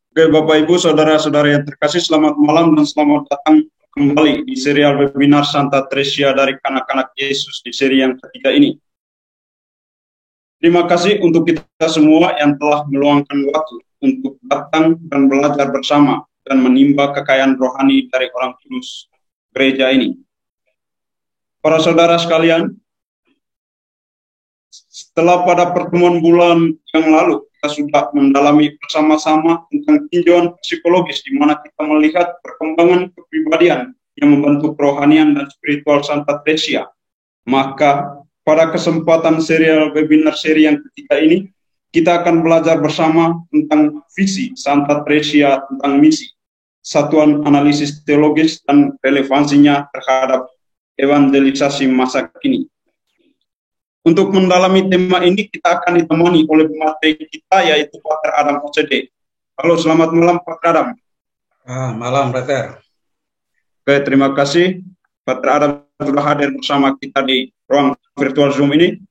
Oke, Bapak Ibu, saudara-saudara yang terkasih, selamat malam dan selamat datang kembali di serial webinar Santa Tresia dari Kanak-Kanak Yesus di seri yang ketiga ini. Terima kasih untuk kita semua yang telah meluangkan waktu untuk datang dan belajar bersama dan menimba kekayaan rohani dari orang kudus gereja ini. Para saudara sekalian, setelah pada pertemuan bulan yang lalu kita sudah mendalami bersama-sama tentang tinjauan psikologis di mana kita melihat perkembangan kepribadian yang membentuk rohanian dan spiritual Santa Tresia. Maka pada kesempatan serial webinar seri yang ketiga ini, kita akan belajar bersama tentang visi Santa Tresia tentang misi, satuan analisis teologis dan relevansinya terhadap evangelisasi masa kini. Untuk mendalami tema ini, kita akan ditemani oleh pemateri kita, yaitu Pater Adam OCD. Halo, selamat malam, Pater Adam. Malam, Pater. Oke, terima kasih. Pater Adam sudah hadir bersama kita di ruang virtual Zoom ini.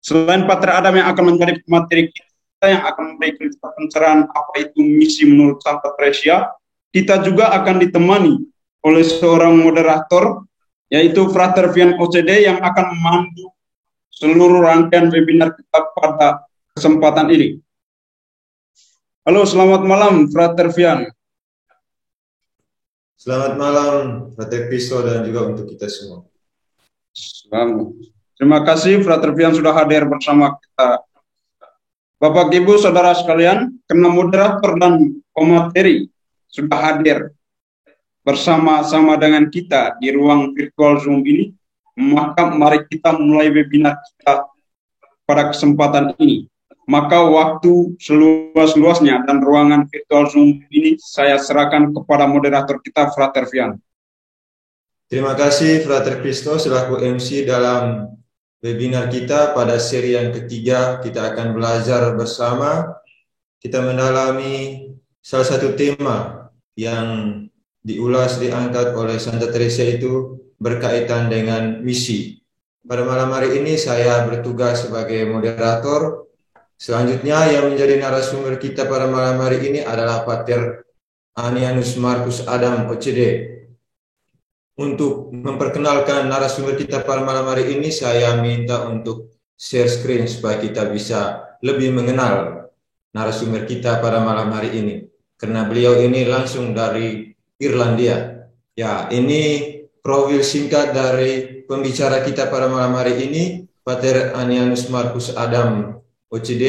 Selain Pater Adam yang akan menjadi pemateri kita, yang akan memberikan pencerahan apa itu misi menurut Santa Tresia, kita juga akan ditemani oleh seorang moderator, yaitu Frater Vian OCD, yang akan memandu seluruh rangkaian webinar kita pada kesempatan ini. Halo, selamat malam, Frater Vian. Selamat malam, Frater Piso, dan juga untuk kita semua. Selamat. Terima kasih, Frater Vian sudah hadir bersama kita. Bapak, Ibu, saudara sekalian, karena moderator dan pemateri sudah hadir bersama-sama dengan kita di ruang virtual Zoom ini, maka mari kita mulai webinar kita pada kesempatan ini. Maka waktu seluas-luasnya dan ruangan virtual Zoom ini saya serahkan kepada moderator kita, Frater Vian. Terima kasih, Frater Christo, selaku MC dalam webinar kita pada seri yang ketiga. Kita akan belajar bersama, kita mendalami salah satu tema yang diulas, diangkat oleh Santa Teresa, itu berkaitan dengan misi. Pada malam hari ini saya bertugas sebagai moderator. Selanjutnya yang menjadi narasumber kita pada malam hari ini adalah Pater Anianus Markus Adam OCD. Untuk memperkenalkan narasumber kita pada malam hari ini, saya minta untuk share screen supaya kita bisa lebih mengenal narasumber kita pada malam hari ini. Karena beliau ini langsung dari Irlandia. Ya, ini profil singkat dari pembicara kita pada malam hari ini, Pater Anianus Markus Adam OCD.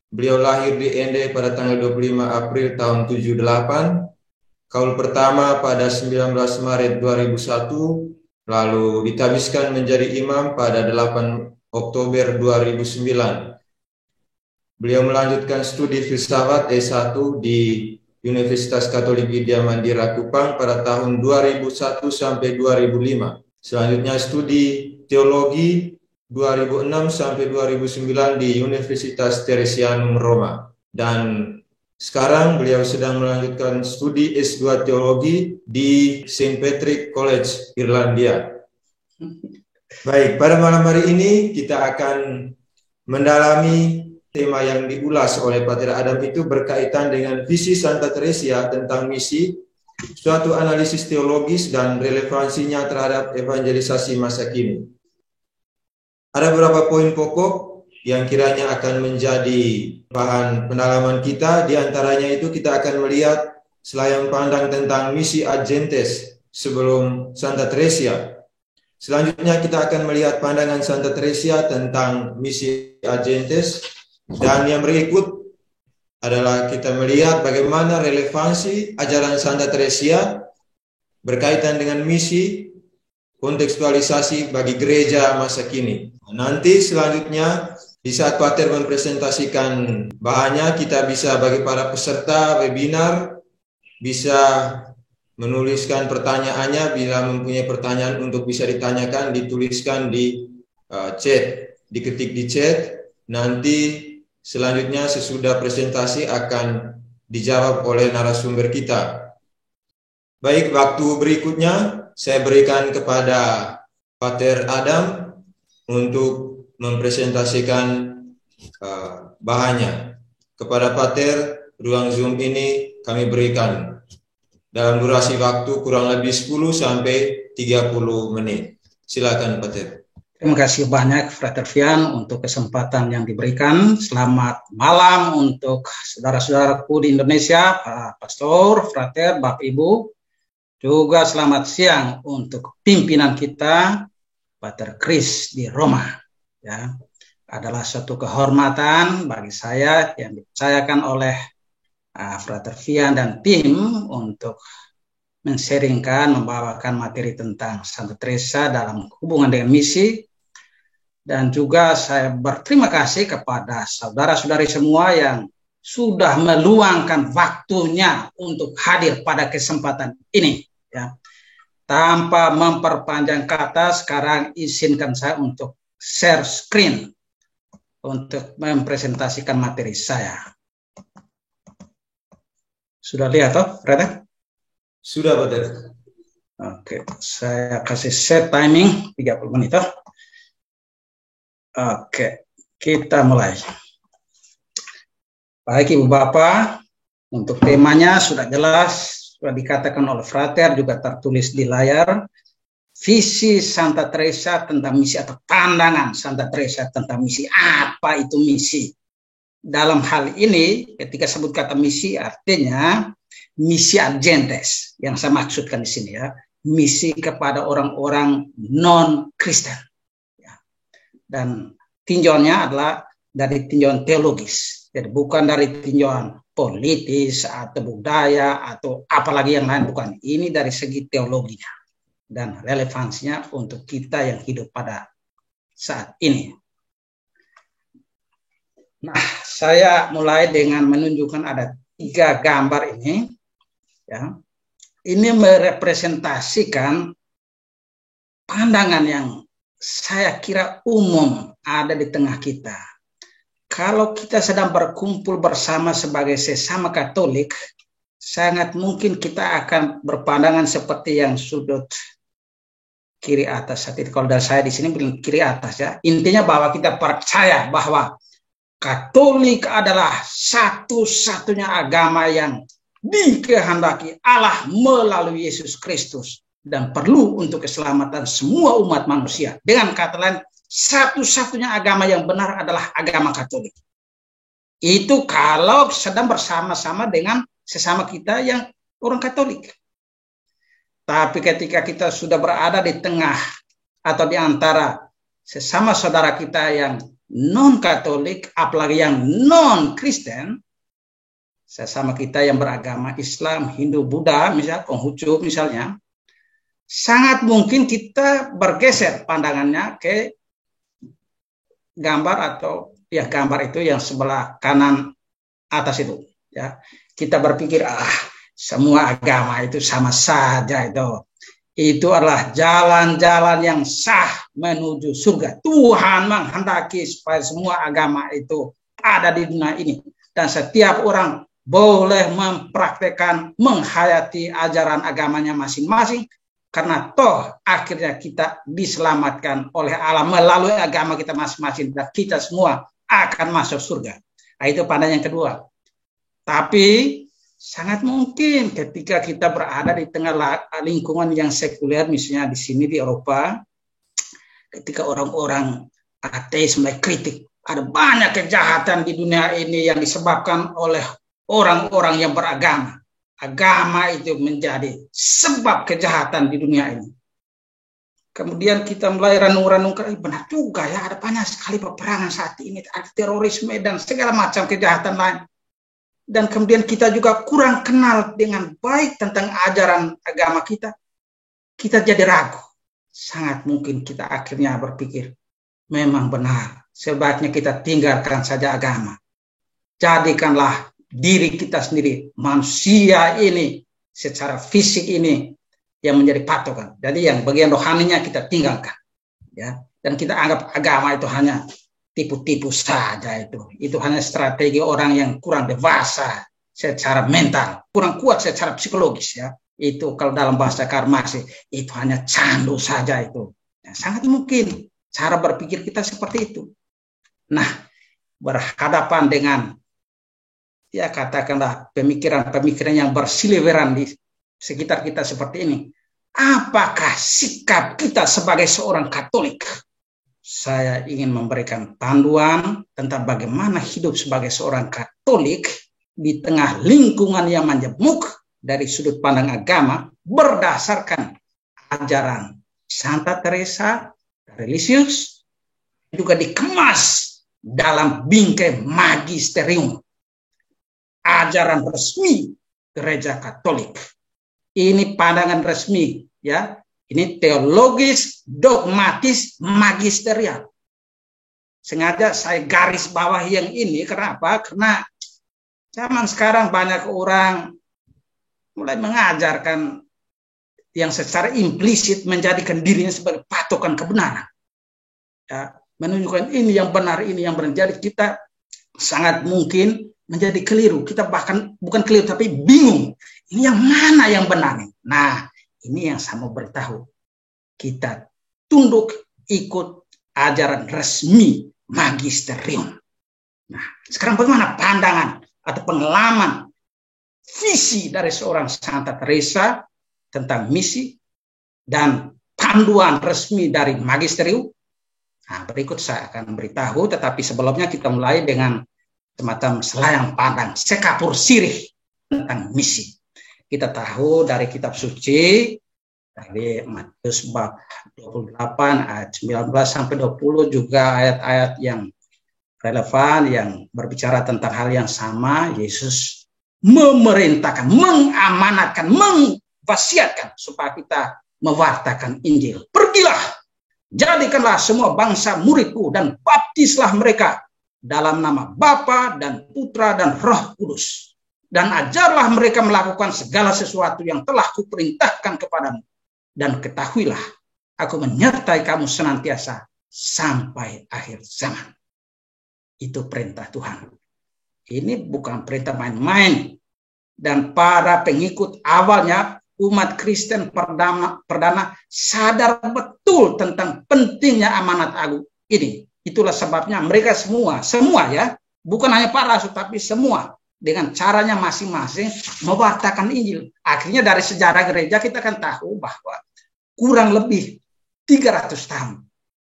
Beliau lahir di Ende pada tanggal 25 April tahun 78. Kaul pertama pada 19 Maret 2001, lalu ditabiskan menjadi imam pada 8 Oktober 2009. Beliau melanjutkan studi filsafat S1 di Universitas Katolik Widya Mandira Kupang pada tahun 2001 sampai 2005. Selanjutnya studi teologi 2006 sampai 2009 di Universitas Teresianum Roma. Dan sekarang beliau sedang melanjutkan studi S2 teologi di St. Patrick College, Irlandia. Baik, pada malam hari ini kita akan mendalami tema yang diulas oleh Pater Adam, itu berkaitan dengan visi Santa Tresia tentang misi, suatu analisis teologis dan relevansinya terhadap evangelisasi masa kini. Ada beberapa poin pokok yang kiranya akan menjadi bahan pendalaman kita. Di antaranya itu kita akan melihat selayang pandang tentang misi ad gentes sebelum Santa Tresia. Selanjutnya kita akan melihat pandangan Santa Tresia tentang misi ad gentes. Dan yang berikut adalah kita melihat bagaimana relevansi ajaran Santa Tresia berkaitan dengan misi, kontekstualisasi bagi gereja masa kini. Nanti selanjutnya di saat Pater mempresentasikan bahannya, kita bisa bagi para peserta webinar bisa menuliskan pertanyaannya. Bila mempunyai pertanyaan untuk bisa ditanyakan, dituliskan di chat, diketik di chat. Nanti selanjutnya sesudah presentasi akan dijawab oleh narasumber kita. Baik, waktu berikutnya saya berikan kepada Pater Adam untuk mempresentasikan bahannya. Kepada Pater, ruang Zoom ini kami berikan dalam durasi waktu kurang lebih 10 sampai 30 menit. Silakan Pak Ted. Terima kasih banyak Frater Fian untuk kesempatan yang diberikan. Selamat malam untuk saudara-saudaraku di Indonesia, Pak Pastor, Frater, Bapak Ibu. Juga selamat siang untuk pimpinan kita, Pater Chris di Roma. Ya, adalah suatu kehormatan bagi saya yang dipercayakan oleh Frater Fian dan tim untuk men-sharingkan, membawakan materi tentang Santa Teresa dalam hubungan dengan misi. Dan juga saya berterima kasih kepada saudara-saudari semua yang sudah meluangkan waktunya untuk hadir pada kesempatan ini. Ya. Tanpa memperpanjang kata, sekarang izinkan saya untuk share screen untuk mempresentasikan materi saya. Sudah lihat toh, Freda? Sudah, Pak Ted. Oke, saya kasih set timing 30 menit toh. Oke, kita mulai. Baik Ibu Bapak, untuk temanya sudah jelas, sudah dikatakan oleh Frater, juga tertulis di layar. Visi Santa Teresa tentang misi atau pandangan Santa Teresa tentang misi. Apa itu misi? Dalam hal ini, ketika sebut kata misi, artinya misi agentes yang saya maksudkan di sini ya, misi kepada orang-orang non-Kristen. Dan tinjauannya adalah dari tinjauan teologis, jadi bukan dari tinjauan politis atau budaya atau apalagi yang lain, bukan. Ini dari segi teologinya dan relevansinya untuk kita yang hidup pada saat ini. Nah, saya mulai dengan menunjukkan ada 3 gambar ini. Ya, ini merepresentasikan pandangan yang saya kira umum ada di tengah kita. Kalau kita sedang berkumpul bersama sebagai sesama Katolik, sangat mungkin kita akan berpandangan seperti yang sudut kiri atas. Kalau dari saya di sini bilang kiri atas ya. Intinya bahwa kita percaya bahwa Katolik adalah satu-satunya agama yang dikehendaki Allah melalui Yesus Kristus dan perlu untuk keselamatan semua umat manusia. Dengan kata lain, satu-satunya agama yang benar adalah agama Katolik. Itu kalau sedang bersama-sama dengan sesama kita yang orang Katolik. Tapi ketika kita sudah berada di tengah atau di antara sesama saudara kita yang non-Katolik, apalagi yang non-Kristen, sesama kita yang beragama Islam, Hindu, Buddha, misalnya Konghucu misalnya, sangat mungkin kita bergeser pandangannya ke gambar atau ya gambar itu yang sebelah kanan atas itu ya. Kita berpikir semua agama itu sama saja, itu adalah jalan-jalan yang sah menuju surga. Tuhan menghendaki supaya semua agama itu ada di dunia ini dan setiap orang boleh mempraktekkan, menghayati ajaran agamanya masing-masing. Karena toh akhirnya kita diselamatkan oleh Allah melalui agama kita masing-masing dan kita semua akan masuk surga. Nah, itu pandangan yang kedua. Tapi sangat mungkin ketika kita berada di tengah lingkungan yang sekuler, misalnya di sini di Eropa, ketika orang-orang ateis mulai kritik, ada banyak kejahatan di dunia ini yang disebabkan oleh orang-orang yang beragama. Agama itu menjadi sebab kejahatan di dunia ini. Kemudian kita mulai renung-renung, benar juga ya, ada banyak sekali peperangan saat ini, ada terorisme dan segala macam kejahatan lain. Dan kemudian kita juga kurang kenal dengan baik tentang ajaran agama kita. Kita jadi ragu. Sangat mungkin kita akhirnya berpikir, memang benar, sebaiknya kita tinggalkan saja agama. Jadikanlah diri kita sendiri, manusia ini secara fisik ini yang menjadi patokan. Jadi yang bagian rohaninya kita tinggalkan, ya. Dan kita anggap agama itu hanya tipu-tipu saja itu hanya strategi orang yang kurang dewasa secara mental, kurang kuat secara psikologis ya. Itu kalau dalam bahasa Karl Marx itu hanya candu saja itu. Ya, sangat mungkin cara berpikir kita seperti itu. Nah, berhadapan dengan ya katakanlah pemikiran-pemikiran yang bersiliweran di sekitar kita seperti ini. Apakah sikap kita sebagai seorang Katolik? Saya ingin memberikan panduan tentang bagaimana hidup sebagai seorang Katolik di tengah lingkungan yang majemuk dari sudut pandang agama berdasarkan ajaran Santa Teresa Religius, juga dikemas dalam bingkai magisterium, ajaran resmi Gereja Katolik. Ini pandangan resmi, ya. Ini teologis, dogmatis, magisterial. Sengaja saya garis bawah yang ini, kenapa? Karena zaman sekarang banyak orang mulai mengajarkan yang secara implisit menjadikan dirinya sebagai patokan kebenaran. Ya, menunjukkan ini yang benar, ini yang benar. Jadi kita sangat mungkin menjadi keliru. Kita bahkan bukan keliru, tapi bingung. Ini yang mana yang benar? Nah, ini yang saya mau beritahu. Kita tunduk ikut ajaran resmi magisterium. Nah, sekarang bagaimana pandangan atau pengalaman visi dari seorang Santa Teresa tentang misi dan panduan resmi dari magisterium? Nah, berikut saya akan beritahu, tetapi sebelumnya kita mulai dengan semacam selayang pandang, sekapur sirih tentang misi. Kita tahu dari kitab suci, dari Matius bab 28 ayat 19 sampai 20 juga ayat-ayat yang relevan yang berbicara tentang hal yang sama. Yesus memerintahkan, mengamanatkan, mewasiatkan supaya kita mewartakan Injil. Pergilah, jadikanlah semua bangsa muridku dan baptislah mereka dalam nama Bapa dan Putra dan Roh Kudus. Dan ajarlah mereka melakukan segala sesuatu yang telah kuperintahkan kepadamu. Dan ketahuilah, aku menyertai kamu senantiasa sampai akhir zaman. Itu perintah Tuhan. Ini bukan perintah main-main. Dan para pengikut awalnya, umat Kristen perdana sadar betul tentang pentingnya amanat agung ini. Itulah sebabnya mereka semua ya, bukan hanya para rasul, tapi semua dengan caranya masing-masing mewartakan Injil. Akhirnya dari sejarah gereja kita akan tahu bahwa kurang lebih 300 tahun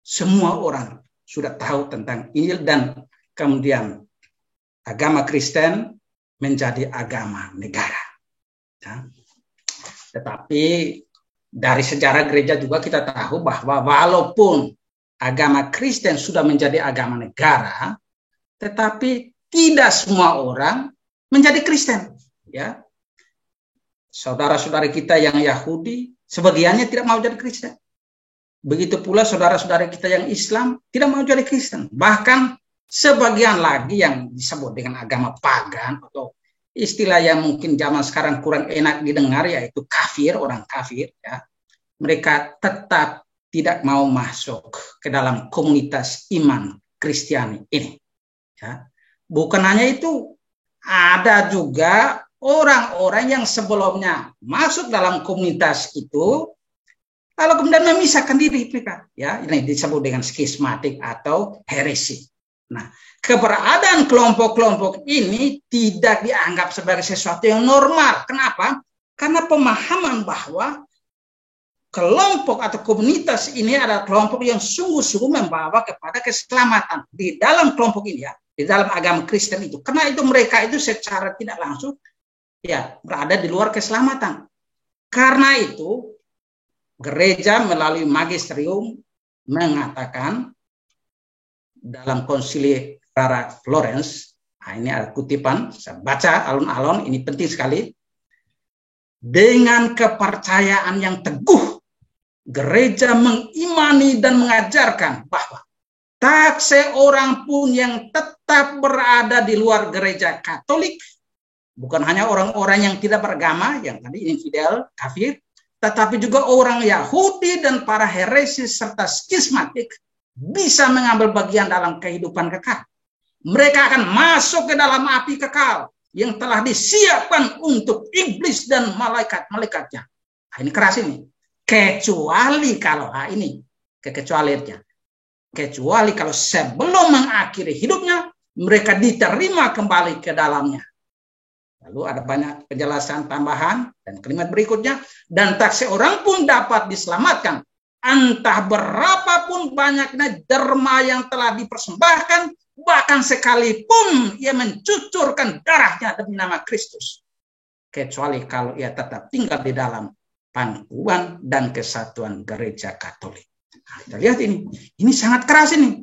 semua orang sudah tahu tentang Injil dan kemudian agama Kristen menjadi agama negara. Ya. Tetapi dari sejarah gereja juga kita tahu bahwa walaupun agama Kristen sudah menjadi agama negara, tetapi tidak semua orang menjadi Kristen, ya. Saudara-saudara kita yang Yahudi sebagiannya tidak mau jadi Kristen. Begitu pula saudara-saudara kita yang Islam tidak mau jadi Kristen. Bahkan sebagian lagi yang disebut dengan agama pagan atau istilah yang mungkin zaman sekarang kurang enak didengar, yaitu kafir, orang kafir, ya. Mereka tetap tidak mau masuk ke dalam komunitas iman Kristiani ini. Ya. Bukan hanya itu, ada juga orang-orang yang sebelumnya masuk dalam komunitas itu, lalu kemudian memisahkan diri mereka. Ya, ini disebut dengan skismatik atau heresi. Nah, keberadaan kelompok-kelompok ini tidak dianggap sebagai sesuatu yang normal. Kenapa? Karena pemahaman bahwa kelompok atau komunitas ini adalah kelompok yang sungguh-sungguh membawa kepada keselamatan. Di dalam kelompok ini, ya, di dalam agama Kristen itu. Karena itu mereka itu secara tidak langsung ya berada di luar keselamatan. Karena itu gereja melalui magisterium mengatakan dalam konsili Rara Florence, nah ini ada kutipan, saya baca alun-alun, ini penting sekali. Dengan kepercayaan yang teguh, gereja mengimani dan mengajarkan bahwa tak seorang pun yang tetap berada di luar gereja Katolik, bukan hanya orang-orang yang tidak beragama, yang tadi infidel, kafir, tetapi juga orang Yahudi dan para heresis serta skismatik bisa mengambil bagian dalam kehidupan kekal. Mereka akan masuk ke dalam api kekal yang telah disiapkan untuk iblis dan malaikat-malaikatnya. Nah, ini keras ini. Kecuali kalau, ini kekecualiannya. Kecuali kalau sebelum mengakhiri hidupnya, mereka diterima kembali ke dalamnya. Lalu ada banyak penjelasan tambahan dan kalimat berikutnya, dan tak seorang pun dapat diselamatkan, entah berapapun banyaknya derma yang telah dipersembahkan, bahkan sekalipun ia mencucurkan darahnya demi nama Kristus, kecuali kalau ia tetap tinggal di dalam pangkuan dan kesatuan gereja Katolik. Nah, kita lihat ini sangat keras ini.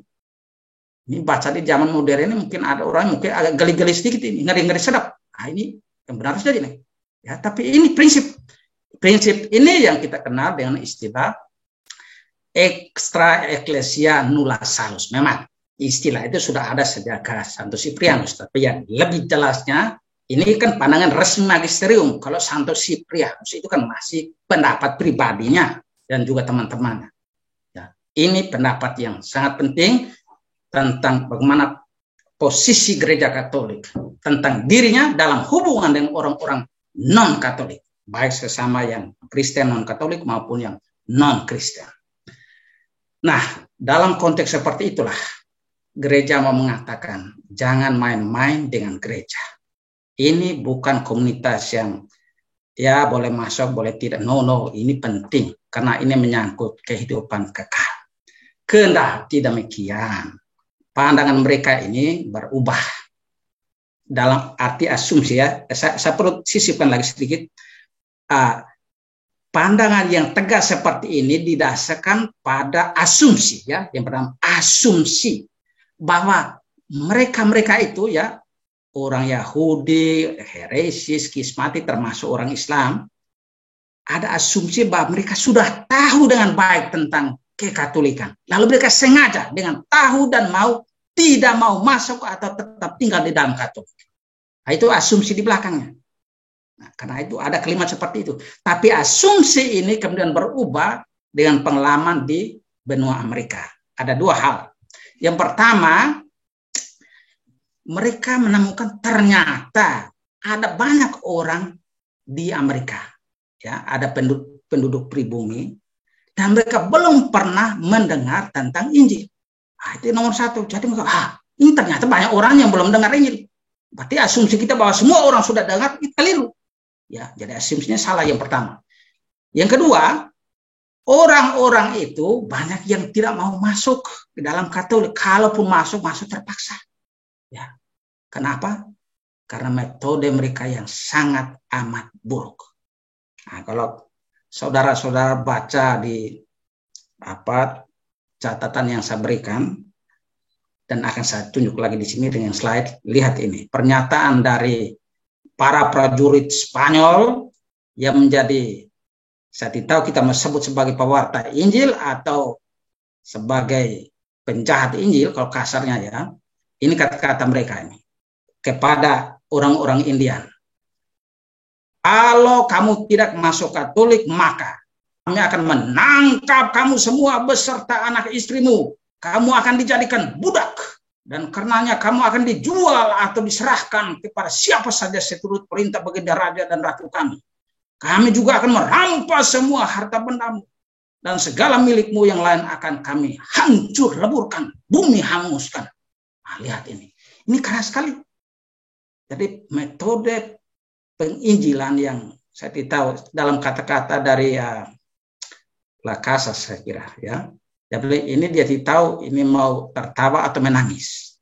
Ini baca di zaman modern ini mungkin ada orang mungkin agak geli-geli sedikit ini, ngeri-ngeri sedap. Nah, ini yang benar saja ini. Ya, tapi ini prinsip ini yang kita kenal dengan istilah extra ecclesia nulla salus. Memang istilah itu sudah ada sejak Santo Siprianus, tapi yang lebih jelasnya ini kan pandangan resmi magisterium. Kalau Santo Siprianus itu kan masih pendapat pribadinya dan juga teman-temannya. Ya, ini pendapat yang sangat penting tentang bagaimana posisi gereja Katolik, tentang dirinya dalam hubungan dengan orang-orang non-Katolik, baik sesama yang Kristen non-Katolik maupun yang non-Kristen. Nah, dalam konteks seperti itulah gereja mau mengatakan jangan main-main dengan gereja. Ini bukan komunitas yang ya boleh masuk, boleh tidak. No, ini penting karena ini menyangkut kehidupan kekal. Kendati demikian, pandangan mereka ini berubah dalam arti asumsi ya. Saya perlu sisipkan lagi sedikit. Pandangan yang tegas seperti ini didasarkan pada asumsi ya. Yang pertama asumsi bahwa mereka itu ya orang Yahudi, heresis, skismatik termasuk orang Islam, ada asumsi bahwa mereka sudah tahu dengan baik tentang kekatolikan. Lalu mereka sengaja dengan tahu dan tidak mau masuk atau tetap tinggal di dalam Katolik. Nah, itu asumsi di belakangnya. Nah, karena itu ada kalimat seperti itu. Tapi asumsi ini kemudian berubah dengan pengalaman di benua Amerika. Ada dua hal. Yang pertama, mereka menemukan ternyata ada banyak orang di Amerika. Ya, ada penduduk pribumi dan mereka belum pernah mendengar tentang Injil. Nah, itu nomor satu. Jadi mereka, ini ternyata banyak orang yang belum dengar Injil. Berarti asumsi kita bahwa semua orang sudah dengar, itu keliru. Ya, jadi asumsinya salah yang pertama. Yang kedua, orang-orang itu banyak yang tidak mau masuk ke dalam Katolik. Kalaupun masuk terpaksa. Ya, kenapa? Karena metode mereka yang sangat amat buruk. Nah, kalau saudara-saudara baca di catatan yang saya berikan dan akan saya tunjuk lagi di sini dengan slide, lihat ini pernyataan dari para prajurit Spanyol yang menjadi, saya tidak tahu kita sebut sebagai pewarta Injil atau sebagai penjahat Injil kalau kasarnya ya. Ini kata-kata mereka ini kepada orang-orang Indian. Kalau kamu tidak masuk Katolik, maka kami akan menangkap kamu semua beserta anak istrimu. Kamu akan dijadikan budak. Dan karenanya kamu akan dijual atau diserahkan kepada siapa saja seturut perintah baginda raja dan ratu kami. Kami juga akan merampas semua harta bendamu. Dan segala milikmu yang lain akan kami hancur leburkan. Bumi hanguskan. Nah, lihat ini. Ini keras sekali. Jadi metode penginjilan yang saya tidak tahu dalam kata-kata dari Lacazette saya kira ya. Jadi ini dia tidak tahu ini mau tertawa atau menangis.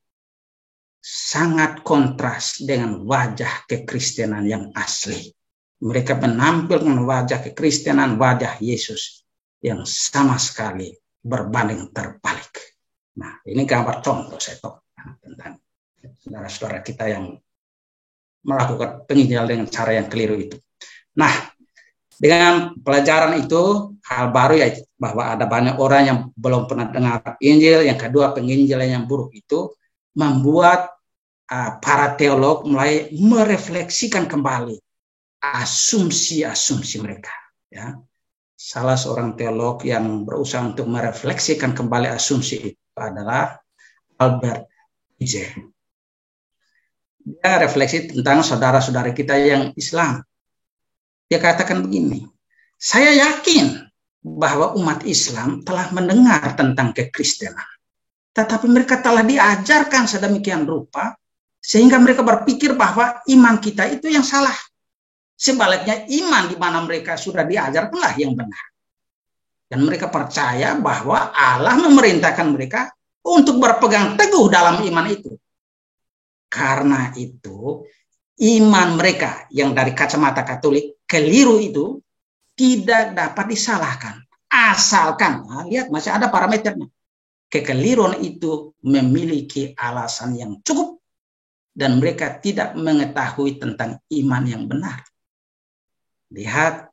Sangat kontras dengan wajah kekristenan yang asli. Mereka menampilkan wajah kekristenan, wajah Yesus yang sama sekali berbanding terbalik. Nah, ini gambar contoh saya tahu tentang saudara-saudara kita yang melakukan penginjilan dengan cara yang keliru itu. Nah, dengan pelajaran itu, hal baru yaitu bahwa ada banyak orang yang belum pernah dengar Injil. Yang kedua, penginjilan yang buruk itu membuat para teolog mulai merefleksikan kembali asumsi-asumsi mereka. Ya. Salah seorang teolog yang berusaha untuk merefleksikan kembali asumsi itu adalah Albert Ije. Dia refleksi tentang saudara-saudara kita yang Islam. Dia katakan begini, saya yakin bahwa umat Islam telah mendengar tentang kekristenan. Tetapi mereka telah diajarkan sedemikian rupa Sehingga mereka berpikir bahwa iman kita itu yang salah. Sebaliknya iman di mana mereka sudah diajarkanlah yang benar. Dan mereka percaya bahwa Allah memerintahkan mereka untuk berpegang teguh dalam iman itu. Karena itu, iman mereka yang dari kacamata Katolik keliru itu tidak dapat disalahkan. Asalkan, lihat masih ada parameternya. Kekeliruan itu memiliki alasan yang cukup dan mereka tidak mengetahui tentang iman yang benar. Lihat,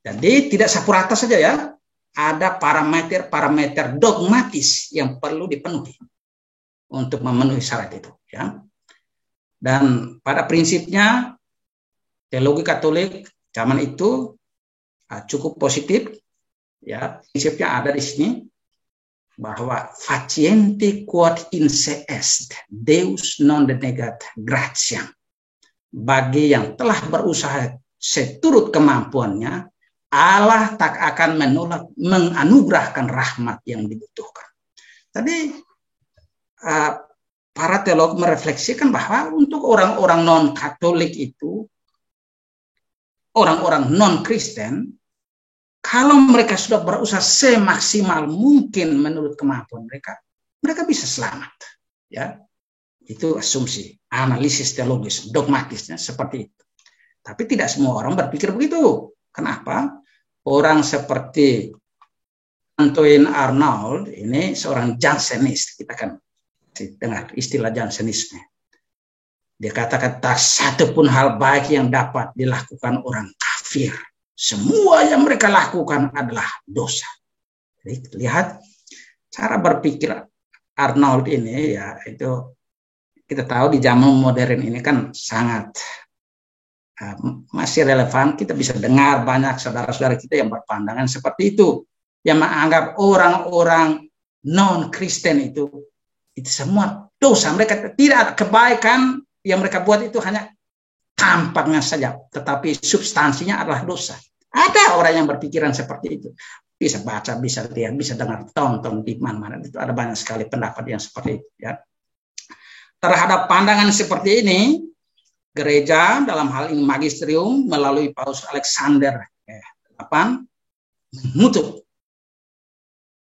jadi tidak sapu rata saja ya. Ada parameter-parameter dogmatis yang perlu dipenuhi untuk memenuhi syarat itu. Ya. Dan pada prinsipnya teologi Katolik zaman itu cukup positif. Ya, prinsipnya ada di sini bahwa faciente quod in se est Deus non denegat gratiam. Bagi yang telah berusaha seturut kemampuannya, Allah tak akan menolak menganugerahkan rahmat yang dibutuhkan. Tadi para teolog merefleksikan bahwa untuk orang-orang non-Katolik itu, orang-orang non-Kristen, kalau mereka sudah berusaha semaksimal mungkin menurut kemampuan mereka, mereka bisa selamat. Ya, itu asumsi, analisis teologis, dogmatisnya seperti itu. Tapi tidak semua orang berpikir begitu. Kenapa? Orang seperti Antoine Arnauld ini seorang Jansenis, kita kan dengar istilah Jansenisme. Dia katakan tak satu pun hal baik yang dapat dilakukan orang kafir. Semua yang mereka lakukan adalah dosa. Jadi lihat cara berpikir Arnauld ini ya, itu kita tahu di zaman modern ini kan sangat masih relevan. Kita bisa dengar banyak saudara-saudara kita yang berpandangan seperti itu, yang menganggap orang-orang non-Kristen itu semua dosa. Mereka tidak ada kebaikan yang mereka buat, itu hanya tampaknya saja, tetapi substansinya adalah dosa. Ada orang yang berpikiran seperti itu. Bisa baca, bisa lihat, bisa dengar, tonton di mana-mana. Itu ada banyak sekali pendapat yang seperti itu. Ya. Terhadap pandangan seperti ini, gereja dalam hal ini magisterium melalui Paus Alexander VIII mengutuk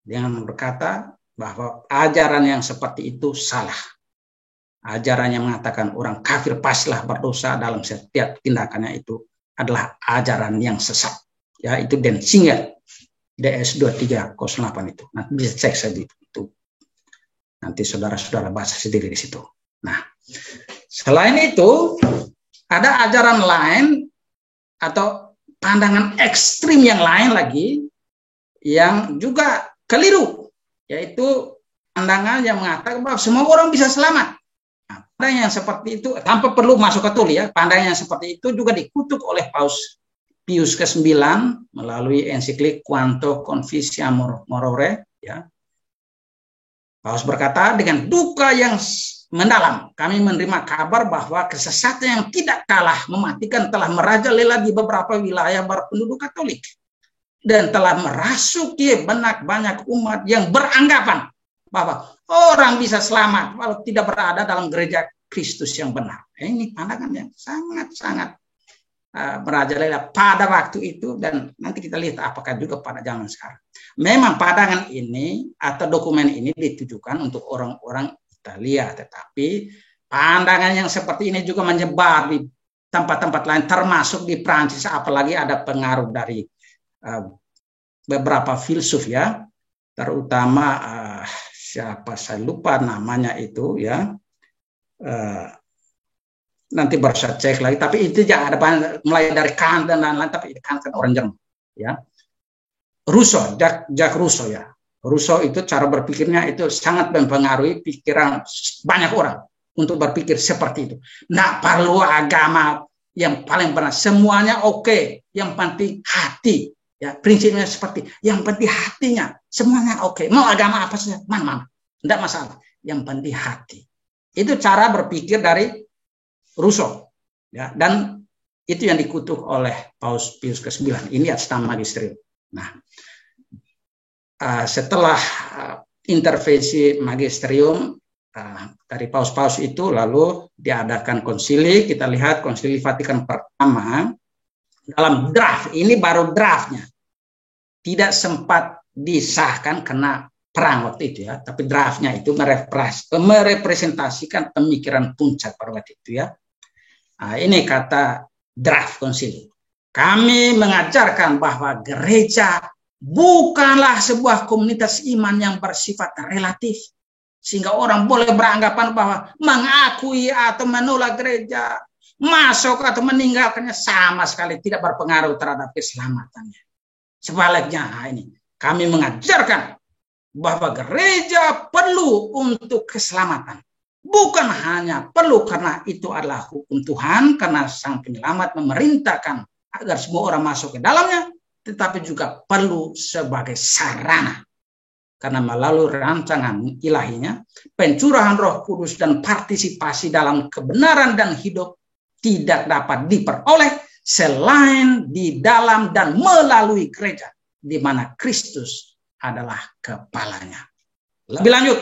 dengan berkata bahwa ajaran yang seperti itu salah. Ajaran yang mengatakan orang kafir pastilah berdosa dalam setiap tindakannya itu adalah ajaran yang sesat. Ya, itu Denzinger DS 2308 itu. Nanti bisa cek saja itu. Nanti saudara-saudara baca sendiri di situ. Nah, selain itu ada ajaran lain atau pandangan ekstrim yang lain lagi yang juga keliru, yaitu pandangan yang mengatakan bahwa semua orang bisa selamat. Nah, pandangan yang seperti itu tanpa perlu masuk Katolik ya, pandangan yang seperti itu juga dikutuk oleh Paus Pius ke-9 melalui ensiklik Quanto Confessio Morore ya. Paus berkata, dengan duka yang mendalam kami menerima kabar bahwa kesesatan yang tidak kalah mematikan telah merajalela di beberapa wilayah berpenduduk Katolik dan telah merasuki benak banyak umat yang beranggapan bahwa orang bisa selamat walau tidak berada dalam gereja Kristus yang benar. Ini pandangan yang sangat-sangat merajalela pada waktu itu, dan nanti kita lihat apakah juga pada zaman sekarang. Memang pandangan ini atau dokumen ini ditujukan untuk orang-orang Italia, tetapi pandangan yang seperti ini juga menyebar di tempat-tempat lain, termasuk di Prancis, apalagi ada pengaruh dari beberapa filsuf ya, terutama siapa saya lupa namanya itu ya, nanti baru saya cek lagi, tapi itu jangan ada mulai dari Kant dan lain-lain, tapi Kant kan orang Jerman ya. Rousseau, Jacques Rousseau ya. Rousseau itu cara berpikirnya itu sangat mempengaruhi pikiran banyak orang untuk berpikir seperti itu. Nggak perlu agama yang paling benar, semuanya oke, yang penting hati. Ya, prinsipnya seperti yang penting hatinya, semuanya oke. Mau agama apa saja, mana, enggak masalah. Yang penting hati. Itu cara berpikir dari Rousseau. Ya, dan itu yang dikutuk oleh Paus Pius ke-9. Ini atas nama magisterium. Nah, setelah intervensi magisterium, dari paus-paus itu lalu diadakan konsili. Kita lihat konsili Vatikan pertama dalam draft, ini baru draftnya, tidak sempat disahkan karena perang waktu itu ya, tapi draftnya itu merepresentasikan pemikiran puncak pada waktu itu ya. Nah, ini kata draft konsili. Kami mengajarkan bahwa gereja bukanlah sebuah komunitas iman yang bersifat relatif, sehingga orang boleh beranggapan bahwa mengakui atau menolak gereja, masuk atau meninggalkannya sama sekali tidak berpengaruh terhadap keselamatannya. Sebaliknya, ini kami mengajarkan bahwa gereja perlu untuk keselamatan. Bukan hanya perlu karena itu adalah hukum Tuhan, karena Sang Penyelamat memerintahkan agar semua orang masuk ke dalamnya, tetapi juga perlu sebagai sarana. Karena melalui rancangan ilahinya, pencurahan Roh Kudus dan partisipasi dalam kebenaran dan hidup tidak dapat diperoleh selain di dalam dan melalui gereja, di mana Kristus adalah kepalanya. Lebih lanjut,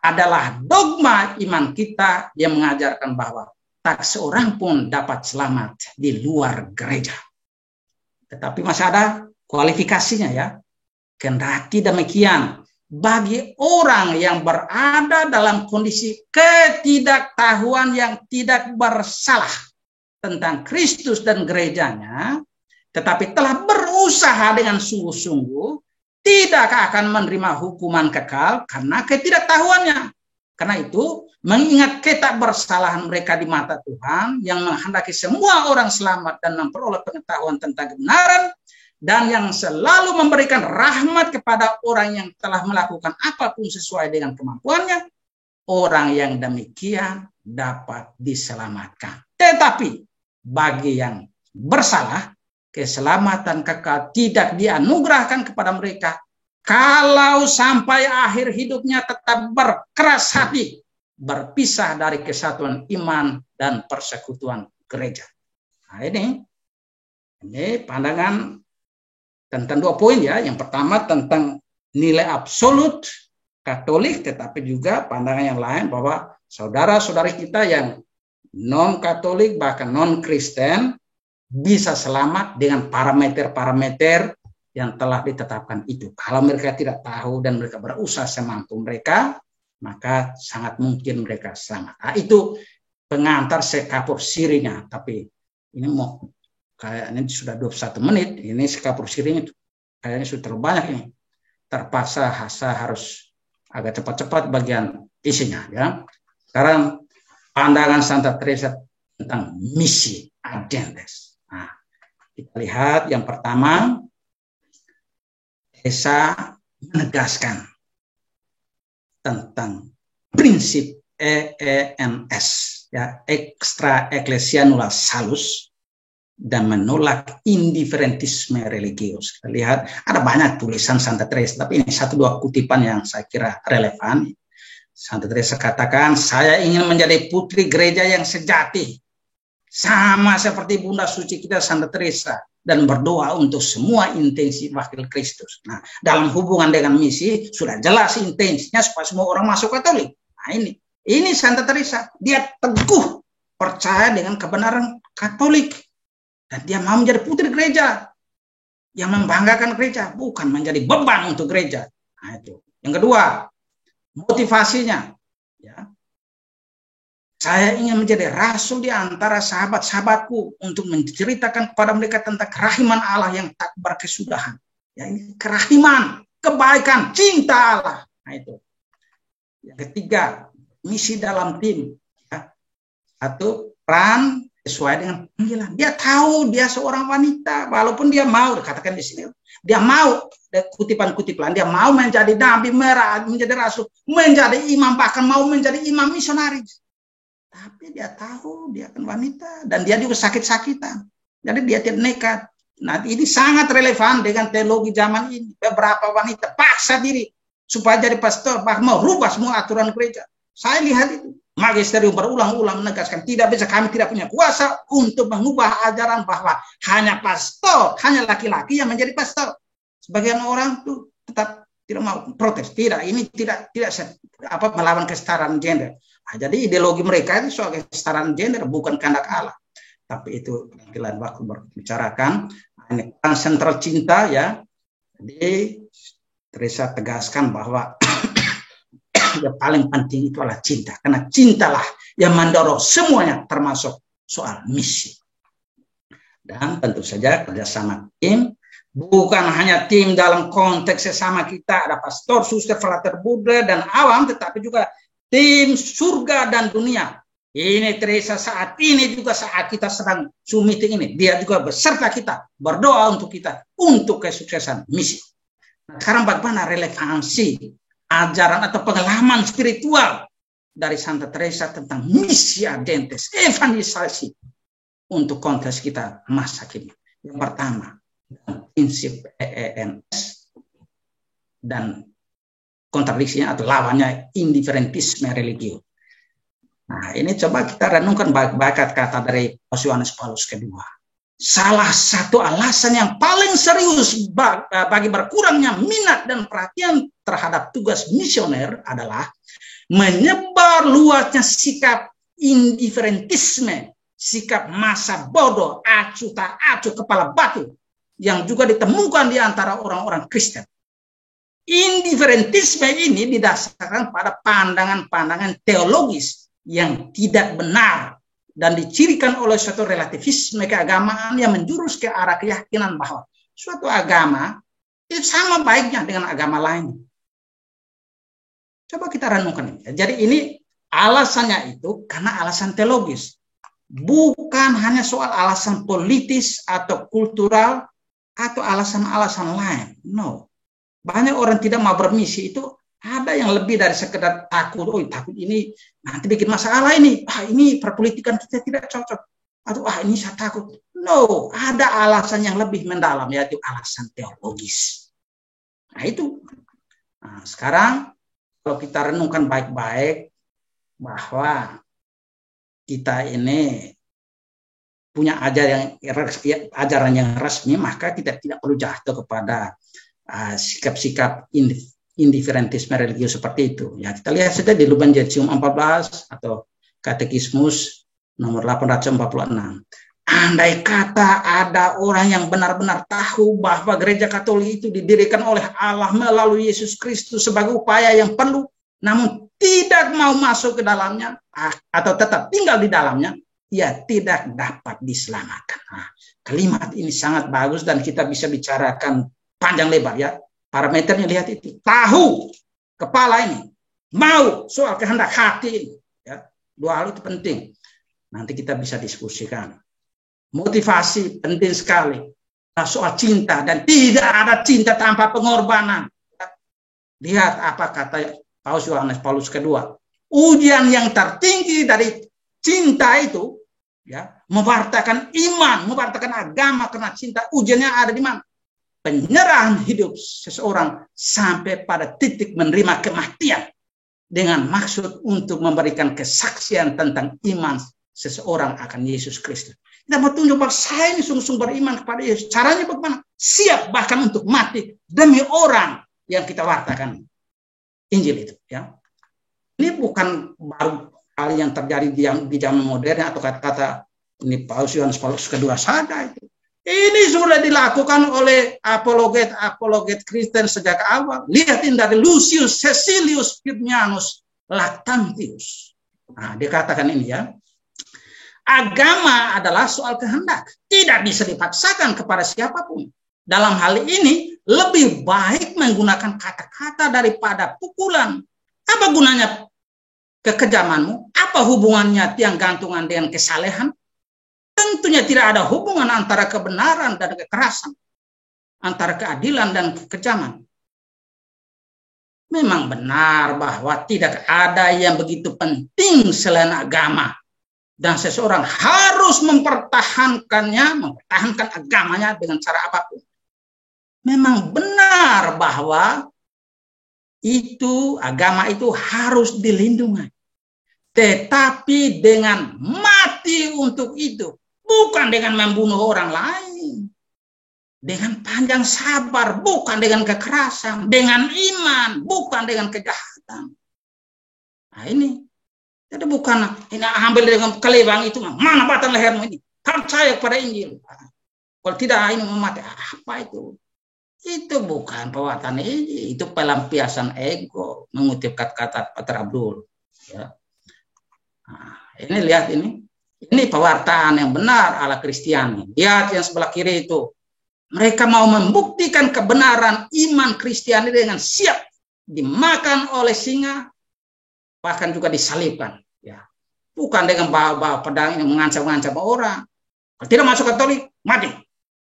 adalah dogma iman kita yang mengajarkan bahwa tak seorang pun dapat selamat di luar gereja. Tetapi masih ada kualifikasinya ya. Kendati demikian, bagi orang yang berada dalam kondisi ketidaktahuan yang tidak bersalah tentang Kristus dan gerejanya, tetapi telah berusaha dengan sungguh-sungguh, tidak akan menerima hukuman kekal karena ketidaktahuannya. Karena itu, mengingat ketidakbersalahan mereka di mata Tuhan, yang menghendaki semua orang selamat dan memperoleh pengetahuan tentang kebenaran, dan yang selalu memberikan rahmat kepada orang yang telah melakukan apapun sesuai dengan kemampuannya, orang yang demikian dapat diselamatkan. Tetapi bagi yang bersalah, keselamatan kekal tidak dianugerahkan kepada mereka kalau sampai akhir hidupnya tetap berkeras hati, berpisah dari kesatuan iman dan persekutuan gereja. Nah, ini pandangan tentang 2 poin ya. Yang pertama tentang nilai absolut Katolik, tetapi juga pandangan yang lain bahwa saudara-saudari kita yang non-Katolik bahkan non-Kristen bisa selamat dengan parameter-parameter yang telah ditetapkan itu. Kalau mereka tidak tahu dan mereka berusaha semampu mereka, maka sangat mungkin mereka selamat. Nah, itu pengantar sekapur sirinya. Tapi ini mau kayaknya sudah 21 menit. Ini sekapur sirinya kayaknya sudah terlalu banyak ini. Terpaksa saya harus agak cepat-cepat bagian isinya ya. Sekarang pandangan Santa Teresa tentang misi Audentes. Nah, kita lihat yang pertama, Teresa menegaskan tentang prinsip EENS, ya, extra ecclesia nulla salus, dan menolak indiferentisme religius. Kita lihat ada banyak tulisan Santa Teresa, tapi ini 1-2 kutipan yang saya kira relevan. Santa Teresa katakan, saya ingin menjadi putri gereja yang sejati, sama seperti Bunda Suci kita Santa Teresa, dan berdoa untuk semua intensi wakil Kristus. Nah, dalam hubungan dengan misi sudah jelas intensinya supaya semua orang masuk Katolik. Nah, ini Santa Teresa, dia teguh percaya dengan kebenaran Katolik, dan dia mau menjadi putri gereja yang membanggakan gereja, bukan menjadi beban untuk gereja. Nah, itu. Yang kedua, motivasinya, ya. Saya ingin menjadi rasul di antara sahabat-sahabatku untuk menceritakan kepada mereka tentang kerahiman Allah yang tak berkesudahan. Ya, ini kerahiman, kebaikan, cinta Allah. Nah, itu. Yang ketiga, misi dalam tim. Ya. Satu, peran sesuai dengan panggilan. Dia tahu dia seorang wanita, walaupun dia mau, katakan di sini, dia mau, kutipan-kutipan, dia mau menjadi nabi merah, menjadi rasul, menjadi imam, bahkan mau menjadi imam misionaris. Tapi dia tahu dia kan wanita dan dia juga sakit-sakitan. Jadi dia tidak nekat. Nah, ini sangat relevan dengan teologi zaman ini. Beberapa wanita paksa diri supaya jadi pastor, bahkan mau rubah semua aturan gereja. Saya lihat itu. Magisterium berulang-ulang menegaskan tidak bisa, kami tidak punya kuasa untuk mengubah ajaran bahwa hanya pastor, hanya laki-laki yang menjadi pastor. Sebagian orang tuh tetap tidak mau protes. Tidak, ini tidak melawan kesetaraan gender. Nah, jadi ideologi mereka itu soal kesetaraan gender bukan kehendak Allah. Tapi itu lain waktu berbicarakan. Ini peran sentral cinta ya. Jadi Teresa tegaskan bahwa yang paling penting itu adalah cinta. Karena cintalah yang mendorong semuanya termasuk soal misi. Dan tentu saja kerjasama tim. Bukan hanya tim dalam konteks sesama kita. Ada pastor, suster, frater, Buddha, dan awam. Tetapi juga tim surga dan dunia. Ini Teresa saat ini juga saat kita sedang Zoom meeting ini. Dia juga beserta kita. Berdoa untuk kita. Untuk kesuksesan misi. Nah, sekarang bagaimana relevansi ajaran atau pengalaman spiritual dari Santa Teresa tentang misi agentes, evangelisasi untuk konteks kita masa kini. Yang pertama, prinsip EENS dan kontradiksinya atau lawannya indiferentisme religio. Nah, ini coba kita renungkan bakat kata dari Yohanes Paulus kedua. Salah satu alasan yang paling serius bagi berkurangnya minat dan perhatian terhadap tugas misioner adalah menyebar luasnya sikap indiferentisme, sikap masa bodoh, acuh tak acuh, kepala batu, yang juga ditemukan di antara orang-orang Kristen. Indiferentisme ini didasarkan pada pandangan-pandangan teologis yang tidak benar dan dicirikan oleh suatu relativisme keagamaan yang menjurus ke arah keyakinan bahwa suatu agama itu sama baiknya dengan agama lain. Coba kita renungkan ini. Jadi ini alasannya itu karena alasan teologis. Bukan hanya soal alasan politis atau kultural atau alasan-alasan lain. No. Banyak orang tidak mau bermisi itu ada yang lebih dari sekedar takut. Oh, takut ini nanti bikin masalah ini. Ini perpolitikan kita tidak cocok. Atau ini saya takut. No, ada alasan yang lebih mendalam, yaitu alasan teologis. Nah, itu. Nah, sekarang kalau kita renungkan baik-baik bahwa kita ini punya ajaran yang resmi, maka kita tidak perlu jatuh kepada sikap-sikap indiferentisme religius seperti itu. Ya, kita lihat saja di Lumen Gentium 14 atau Katekismus nomor 846. Andai kata ada orang yang benar-benar tahu bahwa gereja Katolik itu didirikan oleh Allah melalui Yesus Kristus sebagai upaya yang perlu, namun tidak mau masuk ke dalamnya atau tetap tinggal di dalamnya, ia tidak dapat diselamatkan. Nah, kalimat ini sangat bagus dan kita bisa bicarakan panjang lebar ya. Parameternya lihat itu, tahu kepala ini, mau soal kehendak hati ini. Ya. Dua hal itu penting. Nanti kita bisa diskusikan. Motivasi penting sekali. Nah, soal cinta dan tidak ada cinta tanpa pengorbanan. Lihat apa kata Paus Yohanes Paulus kedua. Ujian yang tertinggi dari cinta itu, ya, mewartakan iman, mewartakan agama karena cinta. Ujiannya ada di mana? Penyerahan hidup seseorang sampai pada titik menerima kematian dengan maksud untuk memberikan kesaksian tentang iman seseorang akan Yesus Kristus. Kita mau tunjuk bahwa saya ini sungguh-sungguh beriman kepada Yesus. Caranya bagaimana? Siap bahkan untuk mati demi orang yang kita wartakan Injil itu. Ya. Ini bukan baru hal yang terjadi di zaman modern atau kata-kata ini Paus Yohanes Paulus kedua saja itu. Ini sudah dilakukan oleh apologet Kristen sejak awal. Lihatin dari Lucius Cecilius Firmianus Lactantius. Nah, dikatakan ini ya. Agama adalah soal kehendak. Tidak bisa dipaksakan kepada siapapun. Dalam hal ini, lebih baik menggunakan kata-kata daripada pukulan. Apa gunanya kekejamanmu? Apa hubungannya tiang gantungan dengan kesalehan? Tentunya tidak ada hubungan antara kebenaran dan kekerasan, antara keadilan dan kekejaman. Memang benar bahwa tidak ada yang begitu penting selain agama, dan seseorang harus mempertahankan agamanya dengan cara apapun. Memang benar bahwa agama itu harus dilindungi, tetapi dengan mati untuk itu. Bukan dengan membunuh orang lain. dengan panjang sabar, bukan dengan kekerasan, dengan iman, bukan dengan kejahatan. Nah ini, jadi bukan ini ambil dengan kelebang itu, mana batang lehermu ini? Percaya kepada Injil. Kalau tidak ini memati, apa itu? Itu bukan perbuatan ini, itu pelampiasan ego, mengutip kata-kata Pater Abdul. Ya. Nah, ini lihat ini pewartaan yang benar ala Kristiani. Lihat yang sebelah kiri itu, mereka mau membuktikan kebenaran iman Kristiani dengan siap dimakan oleh singa, bahkan juga disalibkan. Ya, bukan dengan bawa pedang yang mengancam-ancam orang. Kalau tidak masuk Katolik, mati.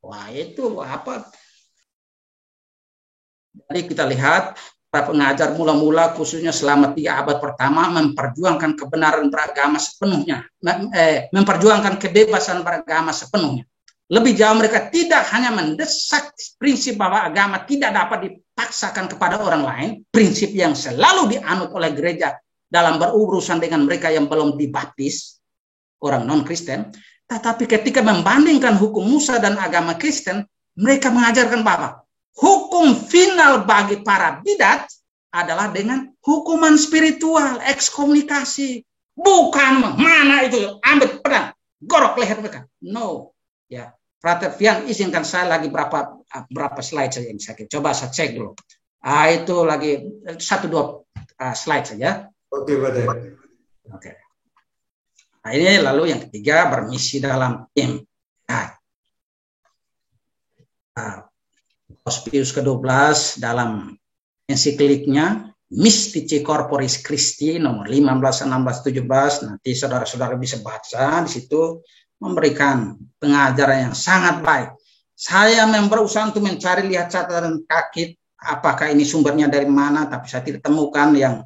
Wah itu apa? Jadi kita lihat para pengajar mula-mula khususnya selama 3 abad pertama memperjuangkan kebenaran beragama sepenuhnya, memperjuangkan kebebasan beragama sepenuhnya. Lebih jauh mereka tidak hanya mendesak prinsip bahwa agama tidak dapat dipaksakan kepada orang lain, prinsip yang selalu dianut oleh gereja dalam berurusan dengan mereka yang belum dibaptis, orang non-Kristen. Tetapi ketika membandingkan hukum Musa dan agama Kristen, mereka mengajarkan bahwa hukum final bagi para bidat adalah dengan hukuman spiritual, ekskomunikasi. Bukan mana itu, ambil pedang, gorok leher mereka. No. Ya, Frater Fian, izinkan saya lagi berapa slide saja yang saya coba saya cek dulu. Itu lagi 1-2 slide saja. Oke, Pak. Oke. Nah, ini lalu yang ketiga, bermisi dalam tim. Pius ke-12 dalam ensikliknya Mystici Corporis Christi nomor 15, 16, 17, nanti saudara-saudara bisa baca di situ, memberikan pengajaran yang sangat baik. Saya berusaha untuk mencari lihat catatan kaki apakah ini sumbernya dari mana, tapi saya tidak temukan yang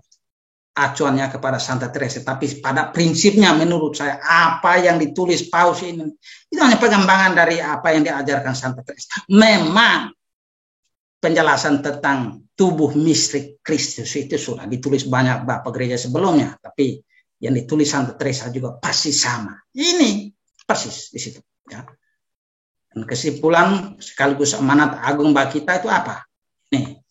acuannya kepada Santa Teresa. Tapi pada prinsipnya menurut saya apa yang ditulis Paus ini itu hanya pengembangan dari apa yang diajarkan Santa Teresa. Memang penjelasan tentang tubuh mistik Kristus itu sudah ditulis banyak bapak gereja sebelumnya, tapi yang ditulis Santa Teresa juga pasti sama. Ini persis di situ. Ya. Dan kesimpulan sekaligus amanat agung bagi kita itu apa? Nih,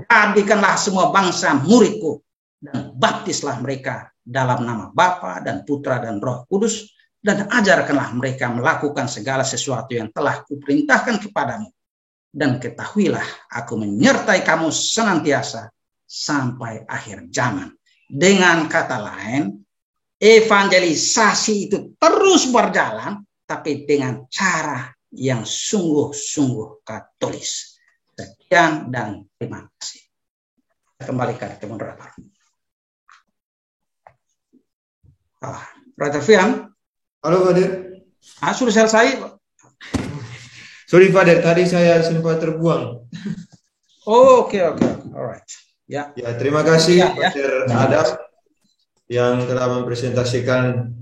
jadikanlah semua bangsa muridku dan baptislah mereka dalam nama Bapa dan Putra dan Roh Kudus, dan ajarkanlah mereka melakukan segala sesuatu yang telah kuperintahkan kepadamu. Dan ketahuilah aku menyertai kamu senantiasa sampai akhir zaman. Dengan kata lain, evangelisasi itu terus berjalan, tapi dengan cara yang sungguh-sungguh katolis. Sekian dan terima kasih. Kembalikan ke moderator. Brother Fian. Halo, Father. Sudah selesai. Sorry, Father, tadi saya sempat terbuang. Oke. Alright. Ya. Ya, terima kasih Father Adam yang telah mempresentasikan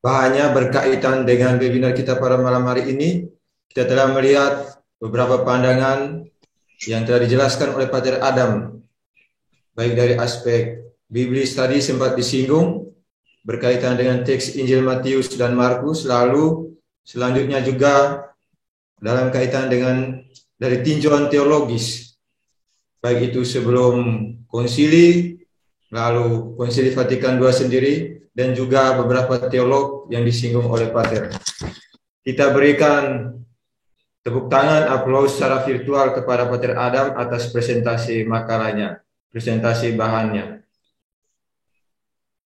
bahannya berkaitan dengan webinar kita pada malam hari ini. Kita telah melihat beberapa pandangan yang telah dijelaskan oleh Father Adam, baik dari aspek Biblis tadi sempat disinggung berkaitan dengan teks Injil Matius dan Markus, lalu selanjutnya juga dalam kaitan dengan dari tinjauan teologis, baik itu sebelum konsili, lalu konsili Vatikan II sendiri, dan juga beberapa teolog yang disinggung oleh Pater. Kita berikan tepuk tangan, aplaus secara virtual kepada Pater Adam atas presentasi makalahnya, presentasi bahannya.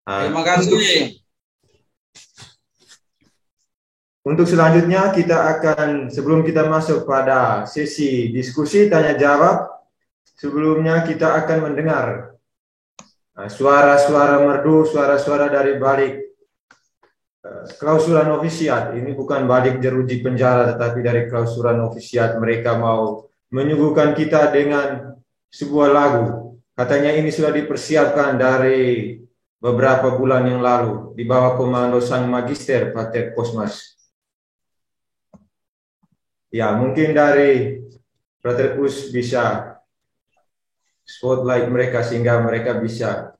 Terima kasih. Untuk selanjutnya kita akan, sebelum kita masuk pada sesi diskusi tanya jawab, sebelumnya kita akan mendengar suara-suara merdu, suara-suara dari balik klausulan novisiat. Ini bukan balik jeruji penjara, tetapi dari klausulan novisiat. Mereka mau menyuguhkan kita dengan sebuah lagu. Katanya ini sudah dipersiapkan dari beberapa bulan yang lalu di bawah komando Sang Magister Pater Cosmas. Ya, mungkin dari Pater Us bisa spotlight mereka sehingga mereka bisa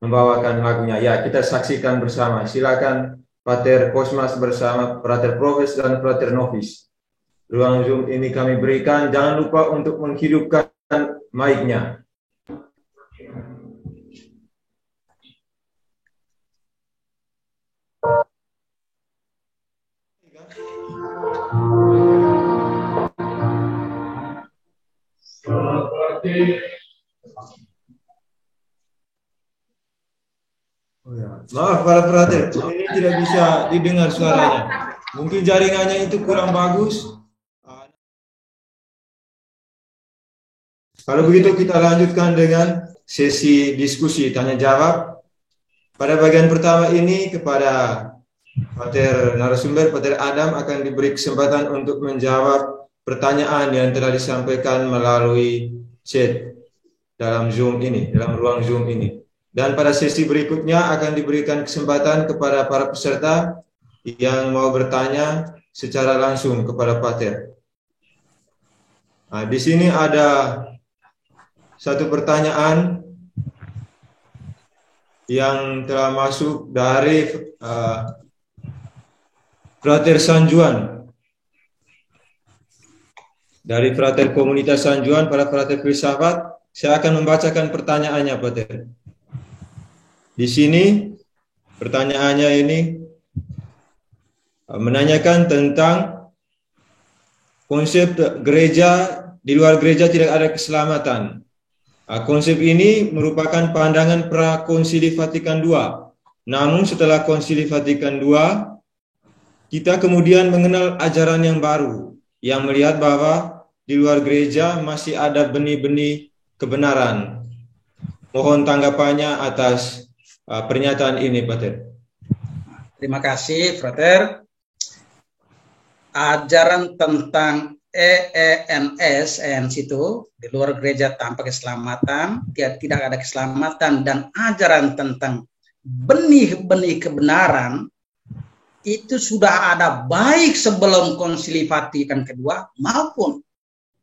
membawakan lagunya. Ya, kita saksikan bersama. Silakan Pater Kosmas bersama Frater Profes dan Frater Novis. Ruang Zoom ini kami berikan, jangan lupa untuk menghidupkan mic-nya. Maaf para frater, ini tidak bisa didengar suaranya. Mungkin jaringannya itu kurang bagus. Kalau begitu kita lanjutkan dengan sesi diskusi tanya jawab. Pada bagian pertama ini kepada Pater narasumber, Pater Adam akan diberi kesempatan untuk menjawab pertanyaan yang telah disampaikan melalui chat dalam Zoom ini, dalam ruang Zoom ini. Dan pada sesi berikutnya akan diberikan kesempatan kepada para peserta yang mau bertanya secara langsung kepada Pater. Nah, di sini ada satu pertanyaan yang telah masuk dari Frater Sanjuan. Dari Frater Komunitas Sanjuan, para Frater filsafat, saya akan membacakan pertanyaannya, Pater. Di sini pertanyaannya ini menanyakan tentang konsep gereja, di luar gereja tidak ada keselamatan. Konsep ini merupakan pandangan pra-Konsili Vatikan II. Namun setelah Konsili Vatikan II, kita kemudian mengenal ajaran yang baru, yang melihat bahwa di luar gereja masih ada benih-benih kebenaran. Mohon tanggapannya atas pernyataan ini, Pater. Terima kasih, Frater. Ajaran tentang EENS itu di luar gereja tanpa keselamatan, tidak ada keselamatan, dan ajaran tentang benih-benih kebenaran itu sudah ada baik sebelum Konsili Vatikan kedua maupun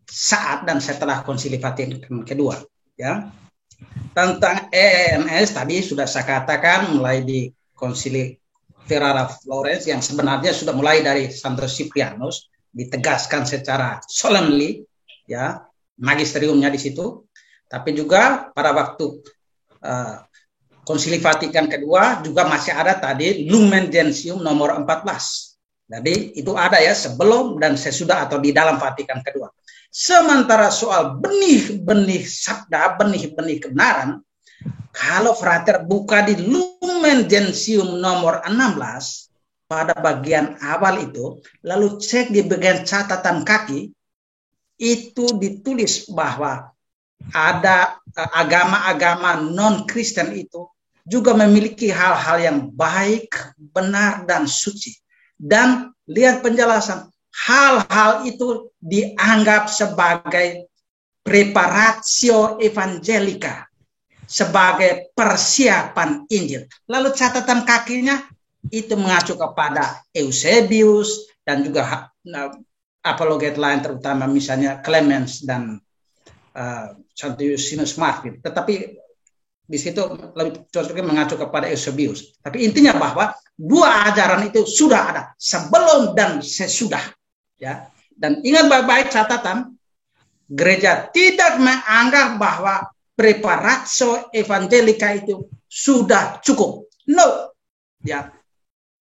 saat dan setelah Konsili Vatikan kedua. Ya, tentang EENS tadi sudah saya katakan mulai di Konsili Ferrara Florence yang sebenarnya sudah mulai dari Santo Cyprianus, ditegaskan secara solemnly, ya, magisteriumnya di situ. Tapi juga pada waktu Konsili Vatikan kedua juga masih ada tadi Lumen Gentium nomor 14. Jadi itu ada ya sebelum dan sesudah atau di dalam Vatikan kedua. Sementara soal benih-benih sabda, benih-benih kebenaran, kalau Frater buka di Lumen Gentium nomor 16 pada bagian awal itu, lalu cek di bagian catatan kaki, itu ditulis bahwa ada agama-agama non-Kristen itu juga memiliki hal-hal yang baik, benar, dan suci. Dan lihat penjelasan, hal-hal itu dianggap sebagai preparatio evangelica, sebagai persiapan Injil. Lalu catatan kakinya itu mengacu kepada Eusebius dan juga apologet lain, terutama misalnya Clemens dan Santo Yusinus Martin. Tetapi di situ lebih cocoknya mengacu kepada Eusebius. Tapi intinya bahwa dua ajaran itu sudah ada sebelum dan sesudah. Ya. Dan ingat baik-baik catatan, gereja tidak menganggap bahwa preparatio evangelica itu sudah cukup. No. Ya.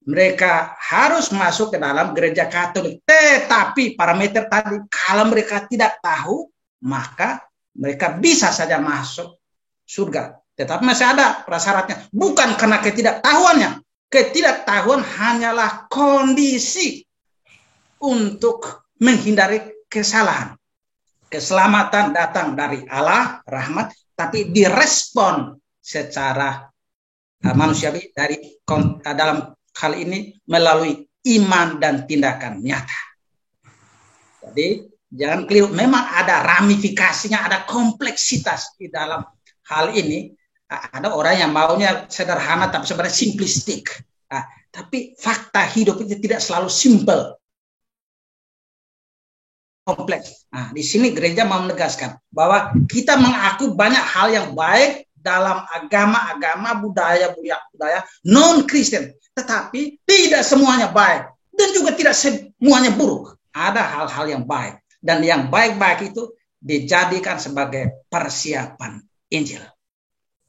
Mereka harus masuk ke dalam gereja Katolik. Tetapi parameter tadi, kalau mereka tidak tahu, maka mereka bisa saja masuk surga. Tetapi masih ada prasyaratnya. Bukan karena ketidaktahuannya. Ketidaktahuan hanyalah kondisi untuk menghindari kesalahan. Keselamatan datang dari Allah, rahmat, tapi direspon secara manusiawi dari dalam hal ini melalui iman dan tindakan nyata. Jadi jangan keliru, memang ada ramifikasinya, ada kompleksitas di dalam hal ini. Ada orang yang maunya sederhana tapi sebenarnya simplistik. Tapi fakta hidup itu tidak selalu simpel, kompleks. Di sini gereja mau menegaskan bahwa kita mengaku banyak hal yang baik, dalam agama-agama, budaya-budaya non-Kristen. Tetapi tidak semuanya baik dan juga tidak semuanya buruk. Ada hal-hal yang baik, dan yang baik-baik itu dijadikan sebagai persiapan Injil.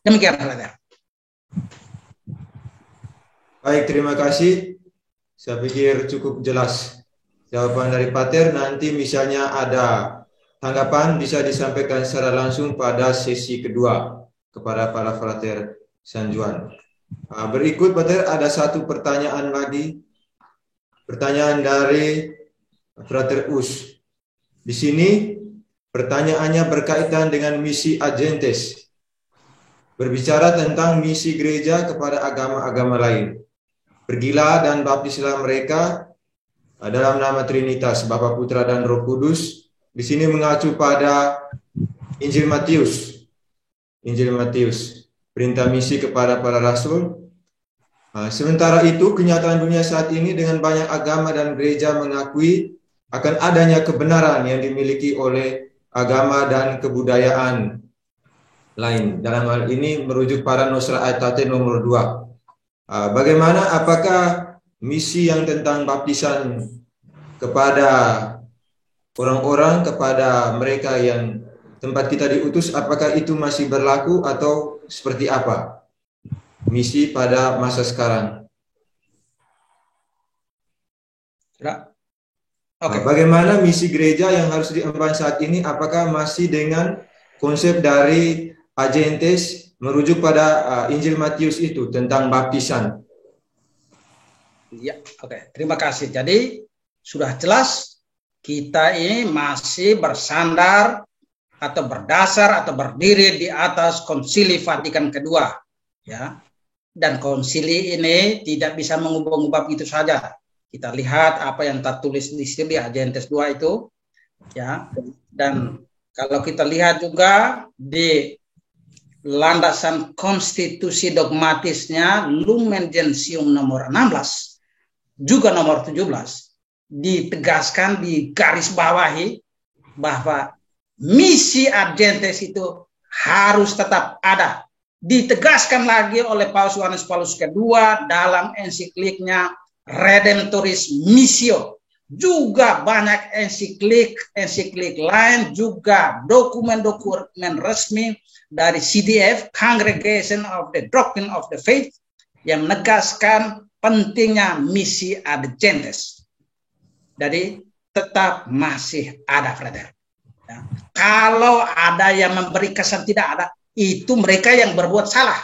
Demikian, brother. Baik, terima kasih. Saya pikir cukup jelas jawaban dari Pater. Nanti misalnya ada tanggapan bisa disampaikan secara langsung pada sesi kedua kepada para frater San Juan. Berikut, Pater, ada satu pertanyaan lagi. Pertanyaan dari Frater Us. Di sini pertanyaannya berkaitan dengan misi Agentes. Berbicara tentang misi gereja kepada agama-agama lain. Pergilah dan baptislah mereka dalam nama Trinitas, Bapa, Putra, dan Roh Kudus. Di sini mengacu pada Injil Matius. Injil Matius, perintah misi kepada para rasul. Sementara itu, kenyataan dunia saat ini dengan banyak agama dan gereja mengakui akan adanya kebenaran yang dimiliki oleh agama dan kebudayaan lain. Dalam hal ini merujuk pada Nostra Aetate nomor 2. Bagaimana, apakah misi yang tentang baptisan kepada orang-orang, kepada mereka yang tempat kita diutus, apakah itu masih berlaku atau seperti apa misi pada masa sekarang? Bagaimana misi gereja yang harus diemban saat ini, apakah masih dengan konsep dari Agentes merujuk pada Injil Matius itu tentang baptisan? Ya, oke. Terima kasih. Jadi sudah jelas kita ini masih bersandar atau berdasar atau berdiri di atas Konsili Vatikan kedua, ya. Dan konsili ini tidak bisa mengubah-ubah begitu saja. Kita lihat apa yang tertulis di sini di Agentes 2 itu, ya. Dan kalau kita lihat juga di landasan konstitusi dogmatisnya Lumen Gentium nomor 16 juga nomor 17 ditegaskan, di garis bawahi bahwa misi Agentes itu harus tetap ada. Ditegaskan lagi oleh Paus Yohanes Paulus II dalam ensikliknya Redemptoris Missio. Juga banyak ensiklik lain, juga dokumen-dokumen resmi dari CDF, Congregation of the Doctrine of the Faith, yang menegaskan pentingnya misi Agentes. Jadi tetap masih ada, brother. Ya. Kalau ada yang memberi kesan tidak ada, itu mereka yang berbuat salah.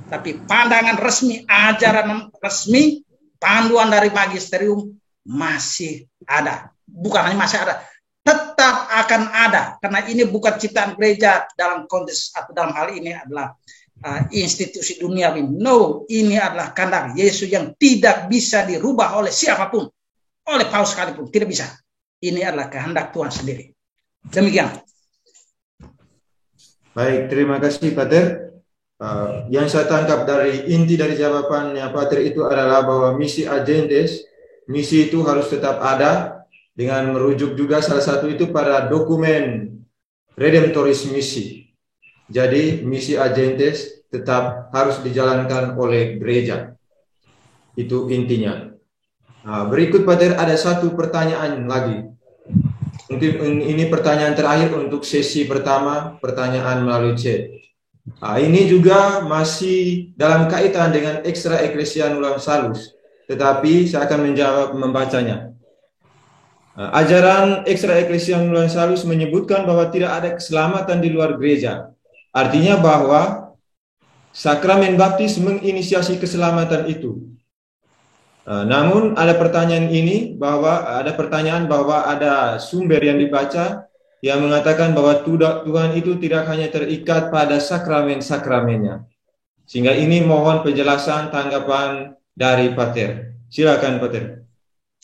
Tapi pandangan resmi, ajaran resmi, panduan dari magisterium masih ada. Bukan hanya masih ada, tetap akan ada. Karena ini bukan ciptaan gereja dalam konteks atau dalam hal ini adalah institusi duniawi. No, ini adalah kehendak Yesus yang tidak bisa dirubah oleh siapapun, oleh paus sekalipun, tidak bisa. Ini adalah kehendak Tuhan sendiri. Demikian. Baik, terima kasih, Pater. Yang saya tangkap dari inti dari jawabannya Pater itu adalah bahwa misi Agentes, misi itu harus tetap ada, dengan merujuk juga salah satu itu pada dokumen Redemptoris Missi. Jadi misi Agentes tetap harus dijalankan oleh gereja. Itu intinya. Berikut, Pater, ada satu pertanyaan lagi. Mungkin ini pertanyaan terakhir untuk sesi pertama, pertanyaan melalui chat. Ini juga masih dalam kaitan dengan Extra Ecclesia Nullum Salus, tetapi saya akan membacanya. Ajaran Extra Ecclesia Nullum Salus menyebutkan bahwa tidak ada keselamatan di luar gereja. Artinya bahwa sakramen baptis menginisiasi keselamatan itu. Namun ada pertanyaan bahwa ada sumber yang dibaca yang mengatakan bahwa Tuhan itu tidak hanya terikat pada sakramen-sakramennya. Sehingga ini mohon penjelasan tanggapan dari Pater. Silakan, Pater.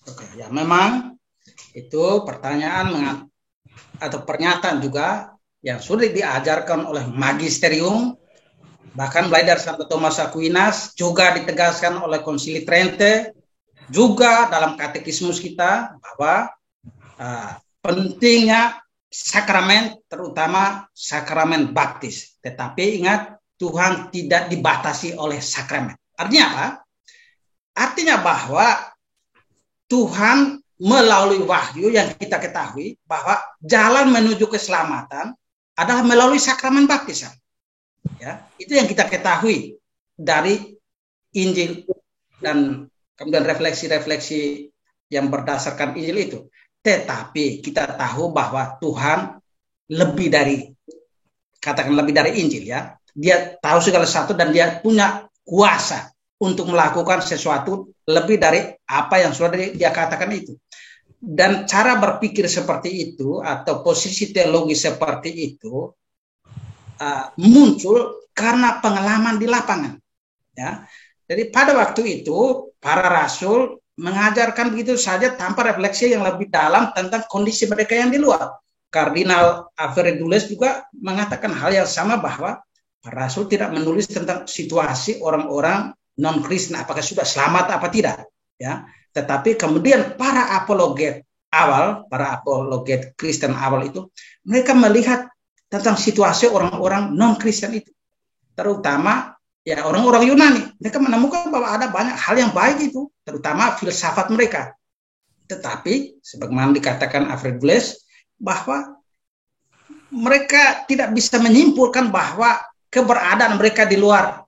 Oke, ya memang itu pertanyaan atau pernyataan juga yang sudah diajarkan oleh magisterium, bahkan mulai dari Santo Thomas Aquinas, juga ditegaskan oleh Konsili Trente, juga dalam katekismus kita bahwa pentingnya sakramen, terutama sakramen baptis. Tetapi ingat, Tuhan tidak dibatasi oleh sakramen. Artinya apa? Artinya bahwa Tuhan melalui wahyu yang kita ketahui bahwa jalan menuju keselamatan adalah melalui sakramen baptisan. Ya, itu yang kita ketahui dari Injil dan kemudian refleksi-refleksi yang berdasarkan Injil itu. Tetapi kita tahu bahwa Tuhan lebih dari, katakan lebih dari Injil ya. Dia tahu segala sesuatu dan dia punya kuasa untuk melakukan sesuatu lebih dari apa yang sudah dia katakan itu. Dan cara berpikir seperti itu atau posisi teologi seperti itu muncul karena pengalaman di lapangan. Ya. Jadi pada waktu itu para rasul mengajarkan begitu saja tanpa refleksi yang lebih dalam tentang kondisi mereka yang di luar. Kardinal Averedulles juga mengatakan hal yang sama bahwa para rasul tidak menulis tentang situasi orang-orang non-Kristen apakah sudah selamat apa tidak, ya. Tetapi kemudian para apologet Kristen awal itu mereka melihat tentang situasi orang-orang non-Kristen itu, terutama ya orang-orang Yunani. Mereka menemukan bahwa ada banyak hal yang baik itu, terutama filsafat mereka. Tetapi sebagaimana dikatakan Averedulles bahwa mereka tidak bisa menyimpulkan bahwa keberadaan mereka di luar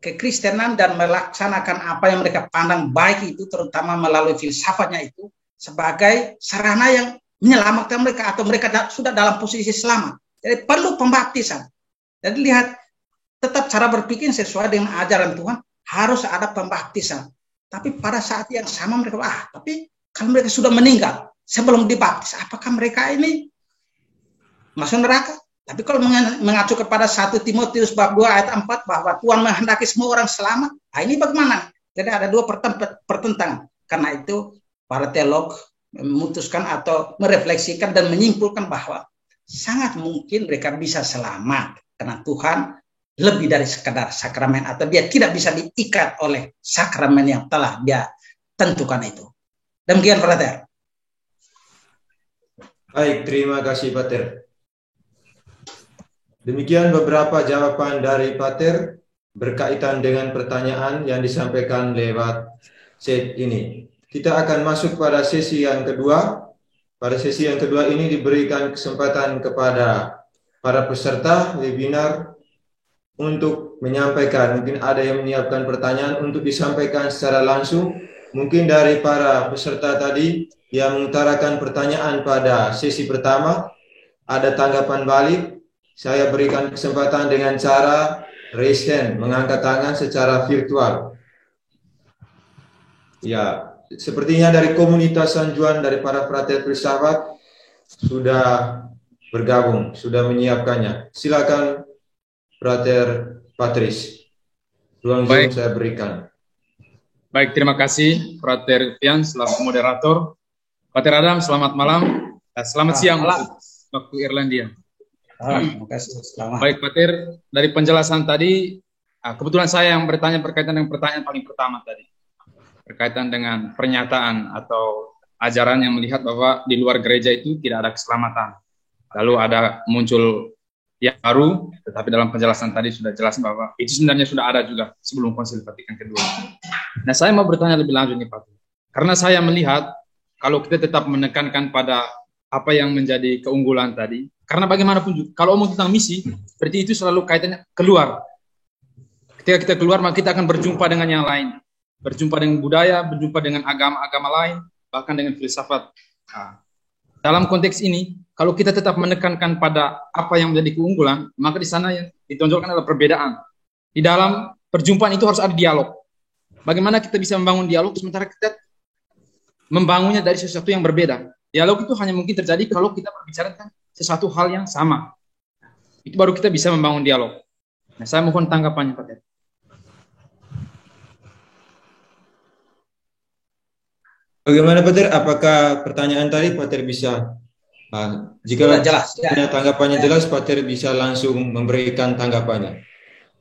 kekristenan dan melaksanakan apa yang mereka pandang baik itu, terutama melalui filsafatnya itu, sebagai sarana yang menyelamatkan mereka atau mereka sudah dalam posisi selamat. Jadi perlu pembaptisan. Jadi lihat, tetap cara berpikir sesuai dengan ajaran Tuhan, harus ada pembaptisan. Tapi pada saat yang sama mereka, tapi kalau mereka sudah meninggal sebelum dibaptis, apakah mereka ini masuk neraka? Tapi kalau mengacu kepada 1 Timotius bab 2 ayat 4 bahwa Tuhan menghendaki semua orang selamat, ini bagaimana? Jadi ada dua pertentangan. Karena itu para teolog memutuskan atau merefleksikan dan menyimpulkan bahwa sangat mungkin mereka bisa selamat karena Tuhan lebih dari sekadar sakramen atau dia tidak bisa diikat oleh sakramen yang telah dia tentukan itu. Demikian, Pater. Baik, terima kasih, Pater. Demikian beberapa jawaban dari Pater berkaitan dengan pertanyaan yang disampaikan lewat chat ini. Kita akan masuk pada sesi yang kedua. Pada sesi yang kedua ini diberikan kesempatan kepada para peserta webinar untuk menyampaikan. Mungkin ada yang menyiapkan pertanyaan untuk disampaikan secara langsung. Mungkin dari para peserta tadi yang mengutarakan pertanyaan pada sesi pertama, ada tanggapan balik. Saya berikan kesempatan dengan cara raise hand, mengangkat tangan secara virtual. Ya, sepertinya dari komunitas San Juan, dari para frater filsafat sudah bergabung, sudah menyiapkannya. Silakan, Frater Patris. Ruang Zoom saya berikan. Baik, terima kasih Frater Pian selaku moderator. Frater Adam, selamat malam. Selamat siang waktu Irlandia. Terima kasih. Selamat. Baik, Pater, dari penjelasan tadi, kebetulan saya yang bertanya berkaitan dengan pertanyaan paling pertama tadi, berkaitan dengan pernyataan atau ajaran yang melihat bahwa di luar gereja itu tidak ada keselamatan. Lalu ada muncul yang baru, tetapi dalam penjelasan tadi sudah jelas bahwa itu sebenarnya sudah ada juga sebelum Konsil Vatikan kedua. Nah, saya mau bertanya lebih lanjut nih, Pak. Karena saya melihat kalau kita tetap menekankan pada apa yang menjadi keunggulan tadi, karena bagaimanapun juga, kalau omong tentang misi, berarti itu selalu kaitannya keluar. Ketika kita keluar, maka kita akan berjumpa dengan yang lain. Berjumpa dengan budaya, berjumpa dengan agama-agama lain, bahkan dengan filsafat. Dalam konteks ini, kalau kita tetap menekankan pada apa yang menjadi keunggulan, maka di sana yang ditonjolkan adalah perbedaan. Di dalam perjumpaan itu harus ada dialog. Bagaimana kita bisa membangun dialog, sementara kita membangunnya dari sesuatu yang berbeda. Dialog itu hanya mungkin terjadi kalau kita berbicara tentang sesuatu hal yang sama. Itu baru kita bisa membangun dialog. Nah, saya mohon tanggapannya, Pak. Bagaimana, Pater? Apakah pertanyaan tadi Pater bisa, jika jelas, ya. Tanggapannya jelas, Pater bisa langsung memberikan tanggapannya.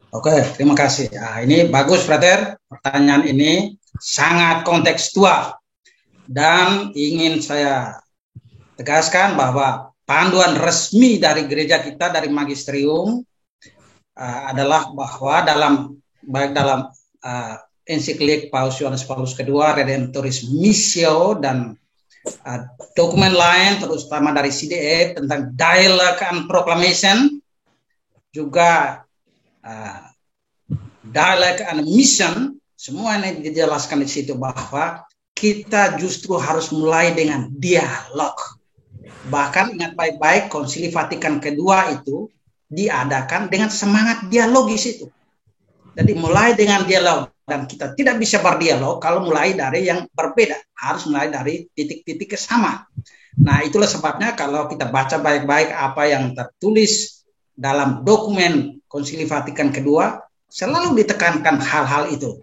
Oke, terima kasih. Ini bagus, Pater. Pertanyaan ini sangat kontekstual. Dan ingin saya tegaskan bahwa panduan resmi dari gereja kita, dari magisterium, adalah bahwa baik dalam ensiklik Paus Yohanes Paulus II Redemptoris Missio dan dokumen lain terutama dari CDE tentang Dialogue and Proclamation, juga Dialogue and Mission, semua ini dijelaskan di situ bahwa kita justru harus mulai dengan dialog. Bahkan ingat baik-baik, Konsili Vatikan II itu diadakan dengan semangat dialogis itu. Jadi mulai dengan dialog, dan kita tidak bisa berdialog kalau mulai dari yang berbeda, harus mulai dari titik-titik sama. Nah, itulah sebabnya kalau kita baca baik-baik apa yang tertulis dalam dokumen Konsili Vatikan II, selalu ditekankan hal-hal itu.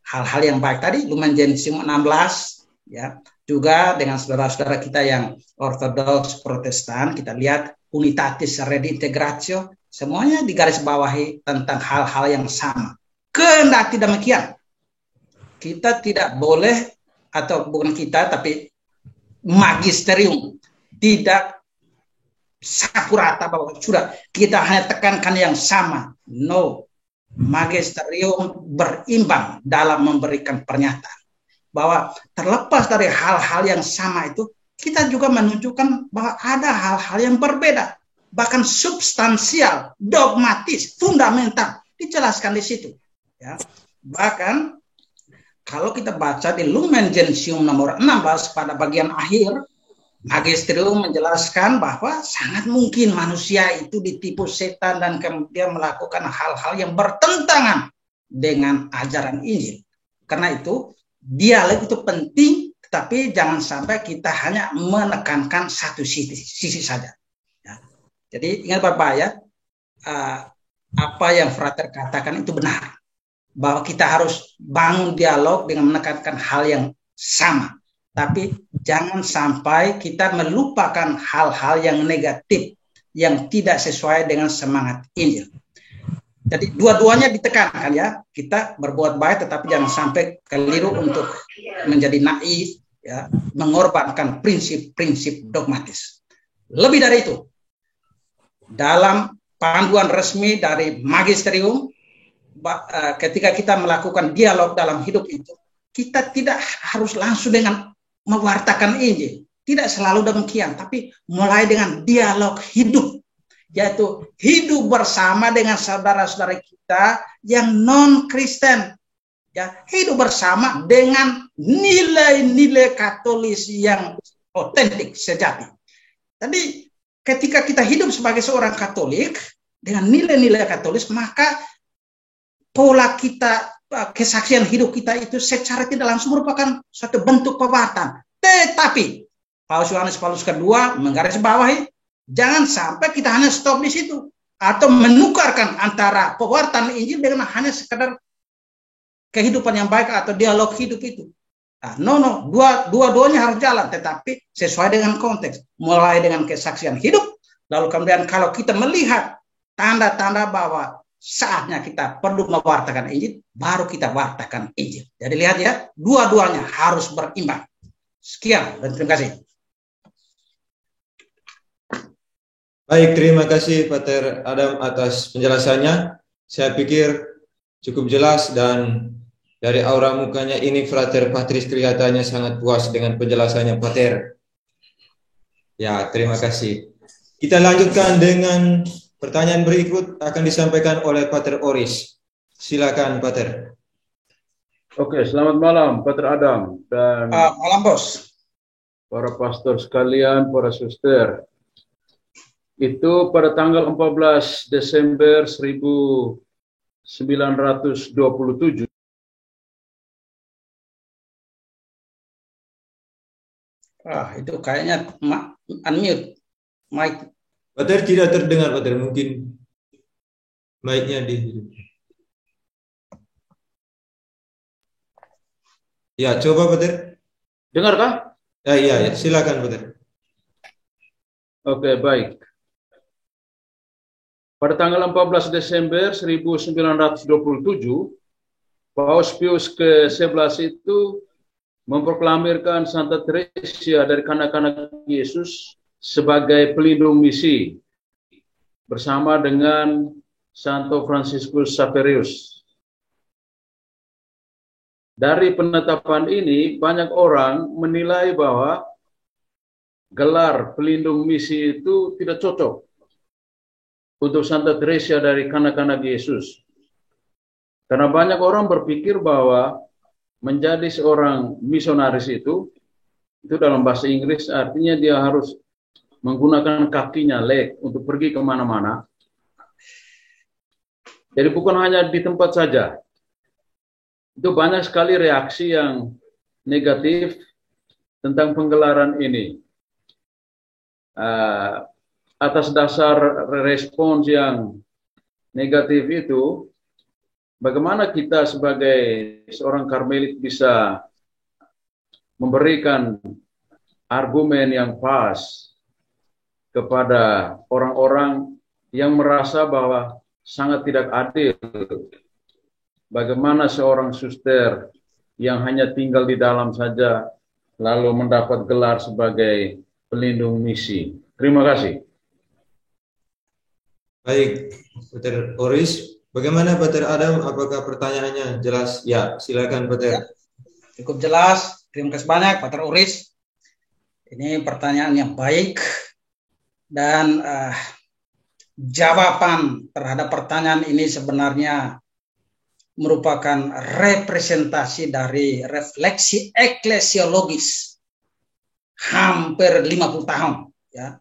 Hal-hal yang baik tadi, Lumen Gentium 16, ya, juga dengan saudara-saudara kita yang Ortodoks Protestan, kita lihat Unitatis Redintegratio, semuanya digarisbawahi tentang hal-hal yang sama. Kendati demikian, kita tidak boleh, atau bukan kita, tapi magisterium tidak sapu rata bahwa sudah kita hanya tekankan yang sama. No, magisterium berimbang dalam memberikan pernyataan bahwa terlepas dari hal-hal yang sama itu, kita juga menunjukkan bahwa ada hal-hal yang berbeda, bahkan substansial, dogmatis, fundamental, dijelaskan di situ. Ya. Bahkan kalau kita baca di Lumen Gentium nomor 16 pada bagian akhir, Magisterium menjelaskan bahwa sangat mungkin manusia itu ditipu setan dan kemudian melakukan hal-hal yang bertentangan dengan ajaran Injil. Karena itu, dialog itu penting, tapi jangan sampai kita hanya menekankan satu sisi saja. Ya. Jadi ingat Bapak ya, apa yang Frater katakan itu benar. Bahwa kita harus bangun dialog dengan menekankan hal yang sama. Tapi jangan sampai kita melupakan hal-hal yang negatif, yang tidak sesuai dengan semangat Injil. Jadi dua-duanya ditekankan ya. Kita berbuat baik, tetapi jangan sampai keliru untuk menjadi naif, ya, mengorbankan prinsip-prinsip dogmatis. Lebih dari itu, dalam panduan resmi dari Magisterium, ketika kita melakukan dialog dalam hidup itu, kita tidak harus langsung dengan mewartakan Injil. Tidak selalu demikian, tapi mulai dengan dialog hidup, yaitu hidup bersama dengan saudara-saudara kita yang non-Kristen. Ya, hidup bersama dengan nilai-nilai Katolis yang otentik, sejati. Jadi ketika kita hidup sebagai seorang Katolik dengan nilai-nilai Katolis, maka pola kita, kesaksian hidup kita itu secara tidak langsung merupakan suatu bentuk pewartaan. Tetapi Paus Yohanes Paulus II menggarisbawahi, jangan sampai kita hanya stop di situ atau menukarkan antara pewartaan Injil dengan hanya sekedar kehidupan yang baik atau dialog hidup itu. Nah, dua-duanya harus jalan, tetapi sesuai dengan konteks. Mulai dengan kesaksian hidup, lalu kemudian kalau kita melihat tanda-tanda bahwa saatnya kita perlu mewartakan Injil, baru kita wartakan Injil. Jadi lihat ya, dua-duanya harus berimbang. Sekian dan terima kasih. Baik, terima kasih Pater Adam atas penjelasannya. Saya pikir cukup jelas dan dari aura mukanya ini Frater Patris kelihatannya sangat puas dengan penjelasannya Pater. Ya, terima kasih. Kita lanjutkan dengan pertanyaan berikut akan disampaikan oleh Pater Oris. Silakan Pater. Oke, selamat malam Pater Adam dan malam Bos. Para pastor sekalian, para suster. Itu pada tanggal 14 Desember 1927. Itu kayaknya unmute mic. Pater tidak terdengar, Pater. Mungkin mic-nya di... Ya, coba Pater. Dengarkah? Ya, silakan Pater. Oke, baik. Pada tanggal 14 Desember 1927, Paus Pius ke-11 itu memproklamirkan Santa Teresia dari kanak-kanak Yesus sebagai pelindung misi bersama dengan Santo Fransiskus Xaverius. Dari penetapan ini, banyak orang menilai bahwa gelar pelindung misi itu tidak cocok untuk Santa Teresa dari kanak-kanak Yesus. Karena banyak orang berpikir bahwa menjadi seorang misionaris itu dalam bahasa Inggris artinya dia harus menggunakan kakinya, leg, untuk pergi kemana-mana. Jadi bukan hanya di tempat saja. Itu banyak sekali reaksi yang negatif tentang penggelaran ini. Atas dasar respons yang negatif itu, bagaimana kita sebagai seorang Karmelit bisa memberikan argumen yang pas kepada orang-orang yang merasa bahwa sangat tidak adil. Bagaimana seorang suster yang hanya tinggal di dalam saja lalu mendapat gelar sebagai pelindung misi. Terima kasih. Baik, Pater Oris. Bagaimana Pater Adam? Apakah pertanyaannya jelas? Ya, silakan Pater. Ya, cukup jelas. Terima kasih banyak Pater Oris. Ini pertanyaan yang baik dan jawaban terhadap pertanyaan ini sebenarnya merupakan representasi dari refleksi eklesiologis hampir 50 tahun, ya,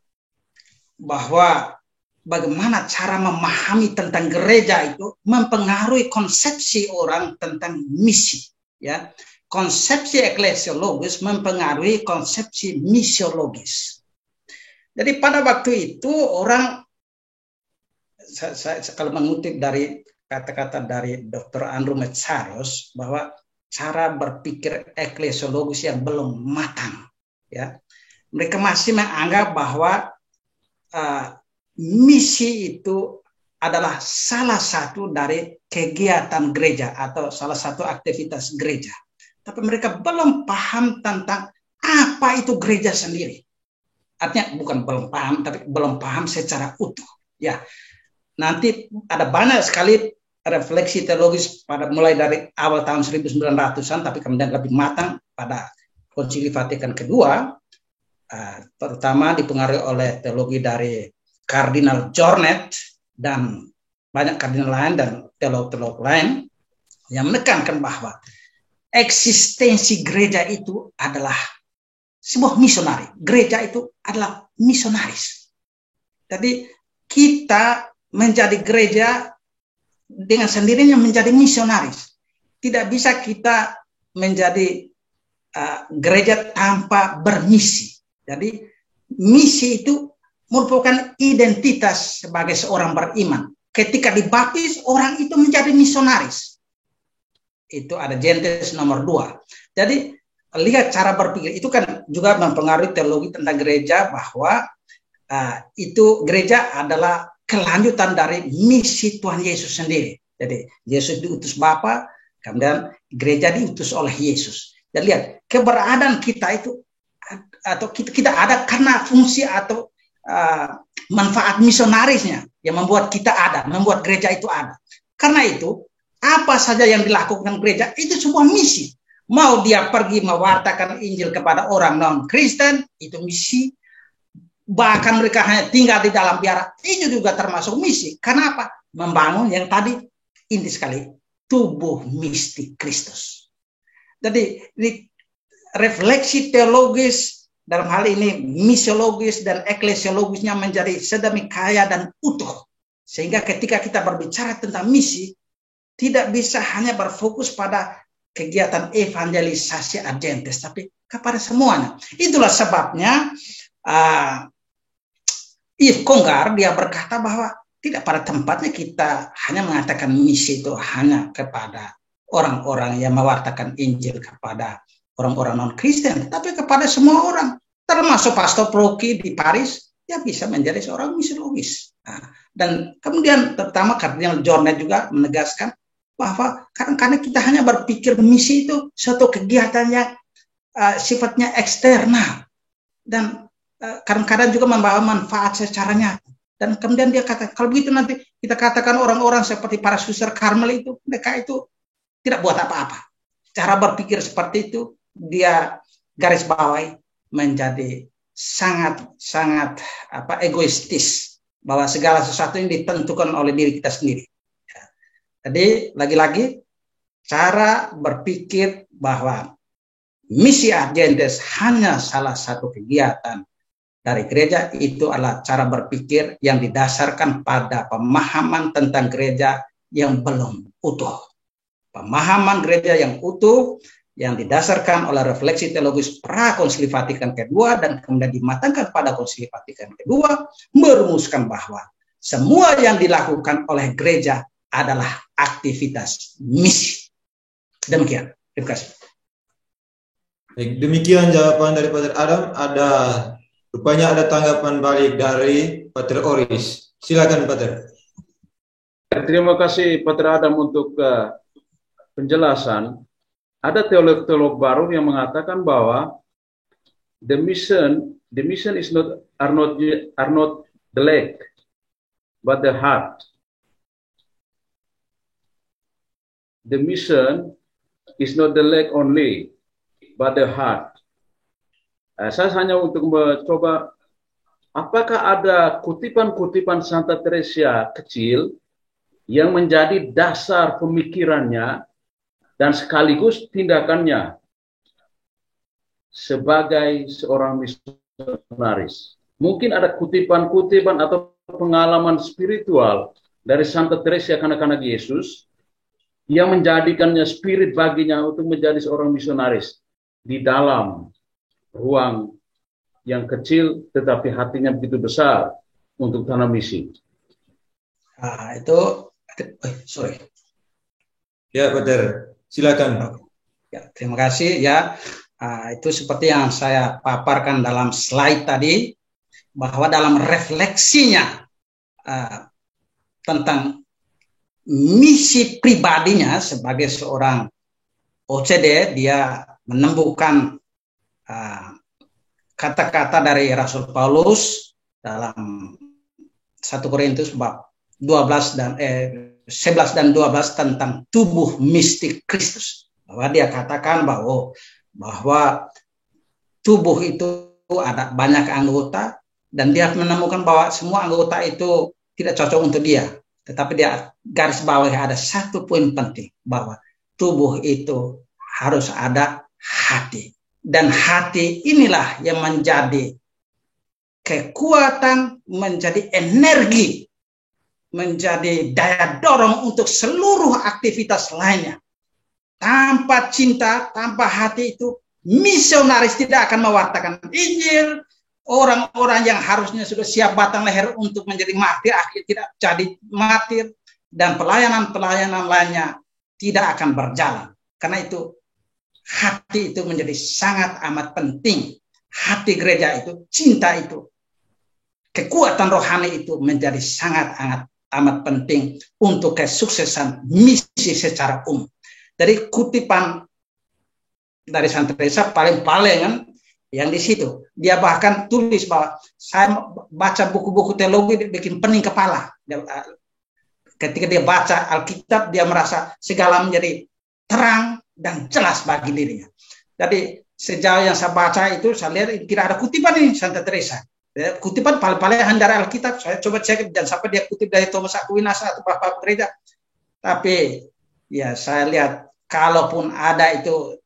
bahwa bagaimana cara memahami tentang gereja itu mempengaruhi konsepsi orang tentang misi, ya. Konsepsi eklesiologis mempengaruhi konsepsi misiologis. Jadi pada waktu itu orang, saya kalau mengutip dari kata-kata dari Dr. Andrew Metsarios, bahwa cara berpikir eklesiologis yang belum matang, ya, mereka masih menganggap bahwa misi itu adalah salah satu dari kegiatan gereja atau salah satu aktivitas gereja. Tapi mereka belum paham tentang apa itu gereja sendiri. Artinya bukan belum paham, tapi belum paham secara utuh. Ya, nanti ada banyak sekali refleksi teologis pada mulai dari awal tahun 1900-an, tapi kemudian lebih matang pada Konsili Vatikan kedua, terutama dipengaruhi oleh teologi dari Kardinal Jornet dan banyak kardinal lain dan teolog-teolog lain yang menekankan bahwa eksistensi gereja itu adalah sebuah misionari. Gereja itu adalah misionaris. Jadi kita menjadi gereja dengan sendirinya menjadi misionaris. Tidak bisa kita menjadi gereja tanpa bermisi. Jadi misi itu merupakan identitas sebagai seorang beriman. Ketika dibaptis, orang itu menjadi misionaris. Itu ada Gentes nomor 2. Jadi lihat cara berpikir itu kan juga mempengaruhi teologi tentang gereja, bahwa itu gereja adalah kelanjutan dari misi Tuhan Yesus sendiri. Jadi Yesus diutus Bapa, kemudian gereja diutus oleh Yesus. Dan lihat keberadaan kita itu, atau kita ada karena fungsi atau manfaat misionarisnya yang membuat kita ada, membuat gereja itu ada. Karena itu apa saja yang dilakukan gereja itu sebuah misi. Mau dia pergi mewartakan Injil kepada orang non-Kristen, itu misi. Bahkan mereka hanya tinggal di dalam biara, itu juga termasuk misi. Kenapa? Membangun yang tadi inti sekali, tubuh mistik Kristus. Jadi refleksi teologis dalam hal ini misiologis dan eklesiologisnya menjadi sedemikian kaya dan utuh. Sehingga ketika kita berbicara tentang misi, tidak bisa hanya berfokus pada kegiatan evangelisasi Adventist, tapi kepada semuanya. Itulah sebabnya Yves Congar dia berkata bahwa tidak pada tempatnya kita hanya mengatakan misi itu hanya kepada orang-orang yang mewartakan Injil kepada orang-orang non-Kristen, tapi kepada semua orang, termasuk Pastor Proki di Paris, dia bisa menjadi seorang misiologis. Dan kemudian terutama Kardinal Jornet juga menegaskan bahwa karena kita hanya berpikir misi itu suatu kegiatan yang sifatnya eksternal dan kadang-kadang juga membawa manfaat secara nyata. Dan kemudian dia kata, kalau begitu nanti kita katakan orang-orang seperti para suster Karmel itu, mereka itu tidak buat apa-apa. Cara berpikir seperti itu, dia garis bawahi menjadi sangat egoistis, bahwa segala sesuatu yang ditentukan oleh diri kita sendiri. Jadi lagi-lagi cara berpikir bahwa misi Adventist hanya salah satu kegiatan dari gereja, itu adalah cara berpikir yang didasarkan pada pemahaman tentang gereja yang belum utuh. Pemahaman gereja yang utuh yang didasarkan oleh refleksi teologis pra-Konsili Vatikan kedua dan kemudian dimatangkan pada Konsili Vatikan kedua, merumuskan bahwa semua yang dilakukan oleh gereja adalah aktivitas misi. Demikian. Terima kasih. Baik, demikian jawaban dari Pater Adam. Rupanya ada tanggapan balik dari Pater Oris. Silakan, Pater. Terima kasih Pater Adam untuk penjelasan. Ada teolog-teolog baru yang mengatakan bahwa the mission is are not the leg, but the heart. The mission is not the leg only, but the heart. Saya hanya untuk mencoba, apakah ada kutipan-kutipan Santa Teresa kecil yang menjadi dasar pemikirannya dan sekaligus tindakannya sebagai seorang misionaris. Mungkin ada kutipan-kutipan atau pengalaman spiritual dari Santa Teresa kanak-kanak Yesus yang menjadikannya spirit baginya untuk menjadi seorang misionaris di dalam ruang yang kecil tetapi hatinya begitu besar untuk tanam misi. Sorry. Ya, Pater. Silakan. Ya, terima kasih ya. Itu seperti yang saya paparkan dalam slide tadi, bahwa dalam refleksinya tentang misi pribadinya sebagai seorang OCD, dia menemukan kata-kata dari Rasul Paulus dalam 1 Korintus bab 11 dan 12 tentang tubuh mistik Kristus. Bahwa dia katakan bahwa tubuh itu ada banyak anggota, dan dia menemukan bahwa semua anggota itu tidak cocok untuk dia. Tetapi dia garis bawahi ada satu poin penting, bahwa tubuh itu harus ada hati. Dan hati inilah yang menjadi kekuatan, menjadi energi, menjadi daya dorong untuk seluruh aktivitas lainnya. Tanpa cinta, tanpa hati itu, misionaris tidak akan mewartakan Injil. Orang-orang yang harusnya sudah siap batang leher untuk menjadi martir, akhirnya tidak jadi martir. Dan pelayanan-pelayanan lainnya tidak akan berjalan. Karena itu, hati itu menjadi sangat amat penting. Hati gereja itu, cinta itu, kekuatan rohani itu menjadi sangat amat penting untuk kesuksesan misi secara umum. Dari kutipan dari Santa Teresa paling-paling kan yang di situ, dia bahkan tulis bahwa saya baca buku-buku teologi bikin pening kepala. Ketika dia baca Alkitab, dia merasa segala menjadi terang dan jelas bagi dirinya. Jadi sejauh yang saya baca itu, saya lihat tidak ada kutipan ini Santa Teresa. Kutipan paling-paling dari Alkitab, saya coba cek dan sampai dia kutip dari Thomas Aquinas atau Bapak Gereja. Tapi ya saya lihat kalaupun ada itu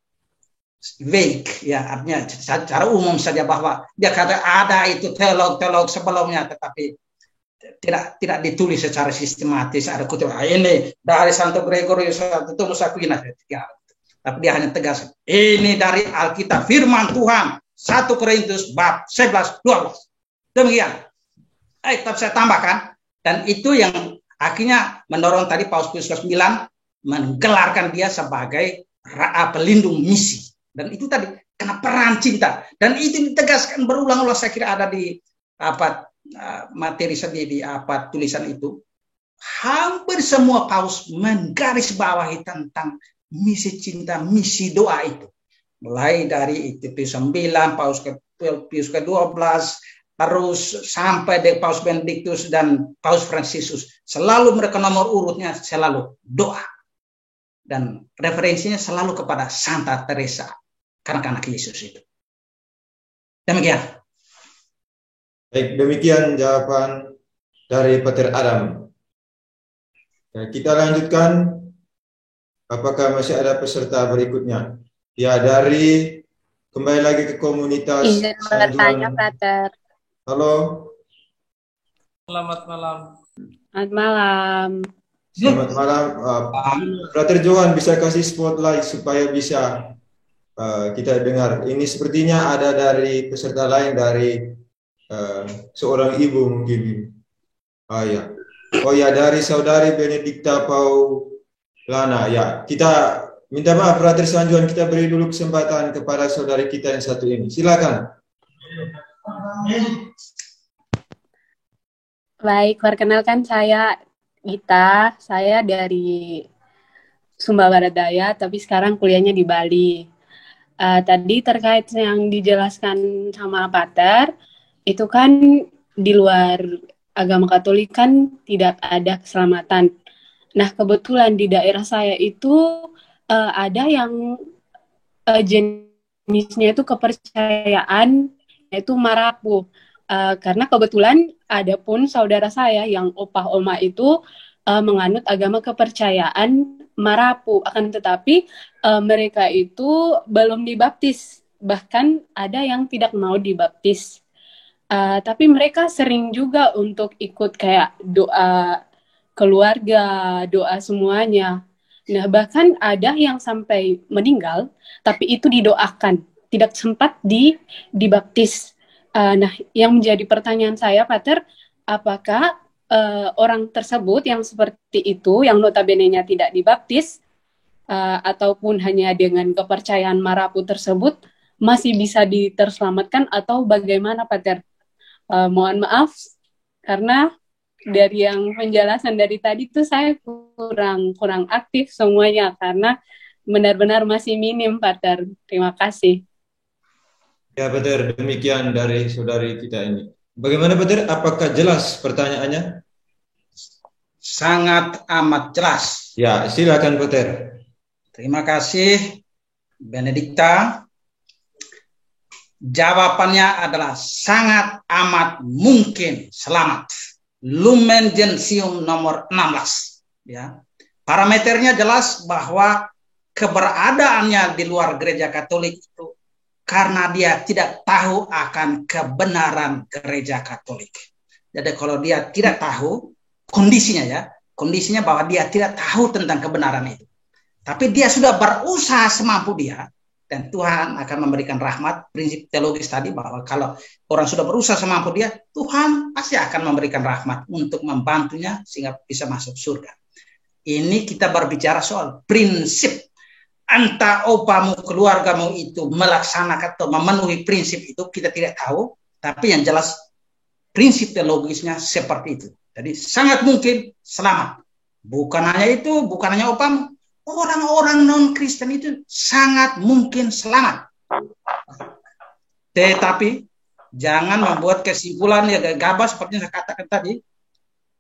vague, ya artinya secara umum saja bahwa dia kata ada itu teolog sebelumnya, tetapi tidak ditulis secara sistematis. Ada kutip ini dari Santo Gregorius atau Thomas Aquinas, tapi dia hanya tegas ini dari Alkitab, firman Tuhan, 1 Korintus bab 11-12. Demikian. Tapi saya tambahkan, dan itu yang akhirnya mendorong tadi Paus Pius ke-9 menggelarkan dia sebagai pelindung misi. Dan itu tadi karena peran cinta, dan itu ditegaskan berulang-ulang. Saya kira ada di materi sedih di tulisan itu. Hampir semua paus menggarisbawahi tentang misi cinta, misi doa itu. Mulai dari itu Pius 9, Pius ke-12, terus sampai di Paus Benediktus dan Paus Fransiskus, selalu mereka nomor urutnya selalu doa. Dan referensinya selalu kepada Santa Teresa, kanak-kanak Yesus itu. Demikian. Baik, demikian jawaban dari Pater Adam. Ya, kita lanjutkan. Apakah masih ada peserta berikutnya? Ya, kembali lagi ke komunitas. Izin bertanya, Pater. Halo. Selamat malam. Selamat malam. Selamat malam. Pater Johan, bisa kasih spotlight supaya bisa kita dengar. Ini sepertinya ada dari peserta lain, dari seorang ibu mungkin. Ya. Oh ya, dari saudari Benedikta Paulana. Ya, kita minta maaf, Pater Sanjuan, kita beri dulu kesempatan kepada saudari kita yang satu ini. Silakan. Baik, perkenalkan saya Gita. Saya dari Sumba Barat Daya, tapi sekarang kuliahnya di Bali. Tadi terkait yang dijelaskan sama Pater, itu kan di luar agama Katolik kan tidak ada keselamatan. Nah, kebetulan di daerah saya itu ada yang jenisnya itu kepercayaan, yaitu marapu. Karena kebetulan ada pun saudara saya yang opah oma itu menganut agama kepercayaan marapu. Akan tetapi mereka itu belum dibaptis. Bahkan ada yang tidak mau dibaptis. Tapi mereka sering juga untuk ikut kayak doa keluarga, doa semuanya. Nah, bahkan ada yang sampai meninggal, tapi itu didoakan, tidak sempat dibaptis. Nah, yang menjadi pertanyaan saya, Pater, apakah orang tersebut yang seperti itu, yang notabene-nya tidak dibaptis, ataupun hanya dengan kepercayaan marapu tersebut, masih bisa diterselamatkan atau bagaimana, Pater? Mohon maaf, karena dari yang penjelasan dari tadi tuh saya kurang aktif semuanya, karena benar-benar masih minim, Pater. Terima kasih. Ya, Pater, demikian dari saudari kita ini. Bagaimana, Pater? Apakah jelas pertanyaannya? Sangat amat jelas. Ya, silakan, Pater. Terima kasih, Benedikta. Jawabannya adalah sangat amat mungkin selamat. Lumen Gentium nomor 16. Ya. Parameternya jelas bahwa keberadaannya di luar gereja Katolik itu karena dia tidak tahu akan kebenaran gereja Katolik. Jadi kalau dia tidak tahu, kondisinya bahwa dia tidak tahu tentang kebenaran itu. Tapi dia sudah berusaha semampu dia, dan Tuhan akan memberikan rahmat. Prinsip teologis tadi bahwa kalau orang sudah berusaha semampu dia, Tuhan pasti akan memberikan rahmat untuk membantunya sehingga bisa masuk surga. Ini kita berbicara soal prinsip. Entah opamu, keluargamu itu melaksanakan atau memenuhi prinsip itu, kita tidak tahu. Tapi yang jelas prinsip teologisnya seperti itu. Jadi sangat mungkin selamat. Bukan hanya opamu. Orang-orang non-Kristen itu sangat mungkin selamat. Tetapi jangan membuat kesimpulan yang gegabah seperti yang saya katakan tadi,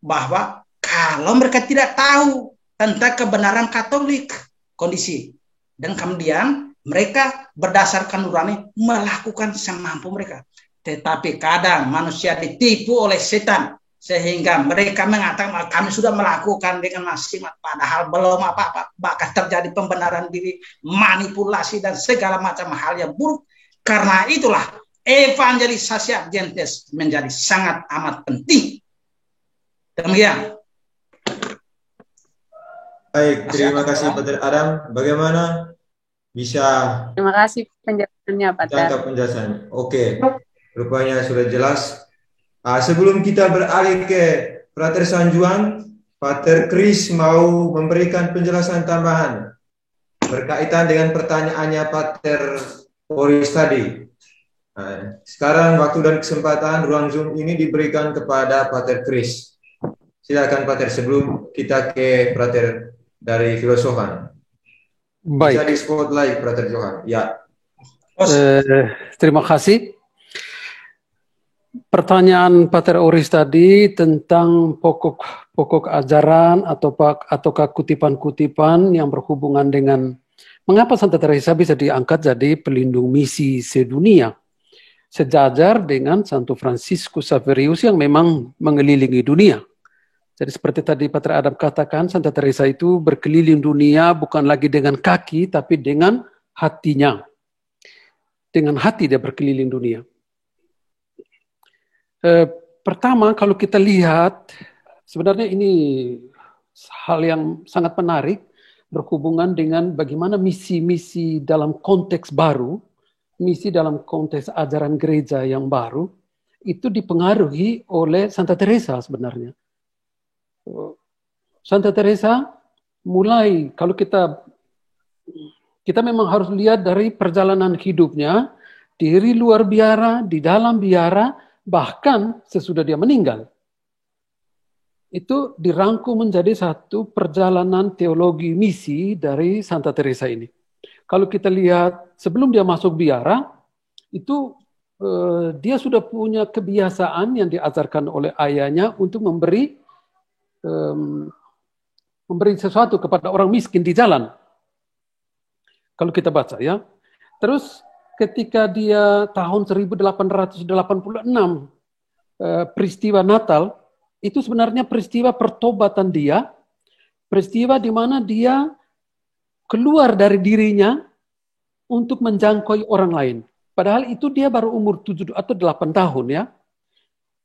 bahwa kalau mereka tidak tahu tentang kebenaran Katolik kondisi, dan kemudian mereka berdasarkan nurani melakukan semampu mereka. Tetapi kadang manusia ditipu oleh setan, sehingga mereka mengatakan kami sudah melakukan dengan maksimal, padahal belum apa-apa. Bahkan terjadi pembenaran diri, manipulasi, dan segala macam hal yang buruk. Karena itulah evangelisasi agentes menjadi sangat amat penting. Demikian. Baik, terima kasih, Pater Adam. Bagaimana bisa Terima kasih penjelasannya, Pater. tangkap penjelasan? Oke, rupanya sudah jelas. Sebelum kita beralih ke Pater Sanjuan, Pater Chris mau memberikan penjelasan tambahan berkaitan dengan pertanyaannya Pater Boris tadi. Sekarang waktu dan kesempatan ruang Zoom ini diberikan kepada Pater Chris. Silakan, Pater, sebelum kita ke Pater dari filosofan. Baik. Bisa di spotlight, Pater Johan. Ya. Terima kasih. pertanyaan Pater Oris tadi tentang pokok ajaran ataukah kutipan-kutipan yang berhubungan dengan mengapa Santa Teresa bisa diangkat jadi pelindung misi sedunia, sejajar dengan Santo Fransiskus Xaverius yang memang mengelilingi dunia. Jadi seperti tadi Pater Adam katakan, Santa Teresa itu berkeliling dunia bukan lagi dengan kaki, tapi dengan hatinya. Dengan hati dia berkeliling dunia. Pertama, kalau kita lihat, sebenarnya ini hal yang sangat menarik berhubungan dengan bagaimana misi-misi dalam konteks baru, misi dalam konteks ajaran gereja yang baru, itu dipengaruhi oleh Santa Teresa sebenarnya. Santa Teresa mulai, kalau kita memang harus lihat dari perjalanan hidupnya, dari luar biara, di dalam biara, bahkan sesudah dia meninggal. Itu dirangkum menjadi satu perjalanan teologi misi dari Santa Teresa ini. Kalau kita lihat sebelum dia masuk biara, itu dia sudah punya kebiasaan yang diajarkan oleh ayahnya untuk memberi sesuatu kepada orang miskin di jalan. Kalau kita baca ya. Terus ketika dia tahun 1886 peristiwa Natal, itu sebenarnya peristiwa pertobatan dia, peristiwa di mana dia keluar dari dirinya untuk menjangkau orang lain. Padahal itu dia baru umur 7 atau 8 tahun ya.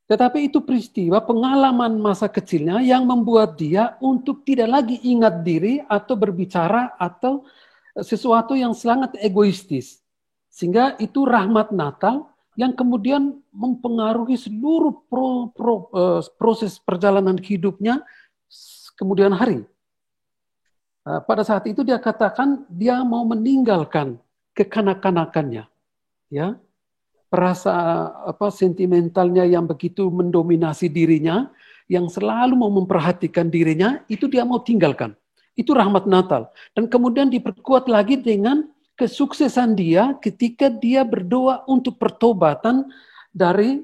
Tetapi itu peristiwa pengalaman masa kecilnya yang membuat dia untuk tidak lagi ingat diri atau berbicara atau sesuatu yang sangat egoistis. Sehingga itu rahmat Natal yang kemudian mempengaruhi seluruh proses perjalanan hidupnya kemudian hari. Pada saat itu dia katakan dia mau meninggalkan kekanak-kanakannya, ya, sentimentalnya yang begitu mendominasi dirinya, yang selalu mau memperhatikan dirinya, itu dia mau tinggalkan. Itu rahmat Natal. Dan kemudian diperkuat lagi dengan kesuksesan dia ketika dia berdoa untuk pertobatan dari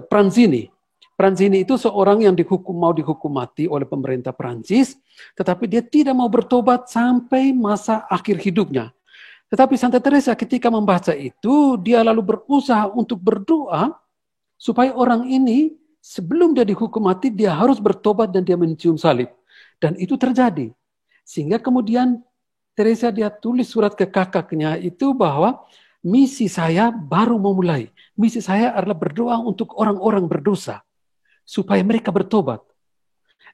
Pranzini. Pranzini itu seorang yang mau dihukum mati oleh pemerintah Prancis, tetapi dia tidak mau bertobat sampai masa akhir hidupnya. Tetapi Santa Teresa ketika membaca itu, dia lalu berusaha untuk berdoa supaya orang ini sebelum dia dihukum mati, dia harus bertobat dan dia mencium salib. Dan itu terjadi. Sehingga kemudian Teresa dia tulis surat ke kakaknya itu bahwa misi saya baru mau mulai. Misi saya adalah berdoa untuk orang-orang berdosa supaya mereka bertobat.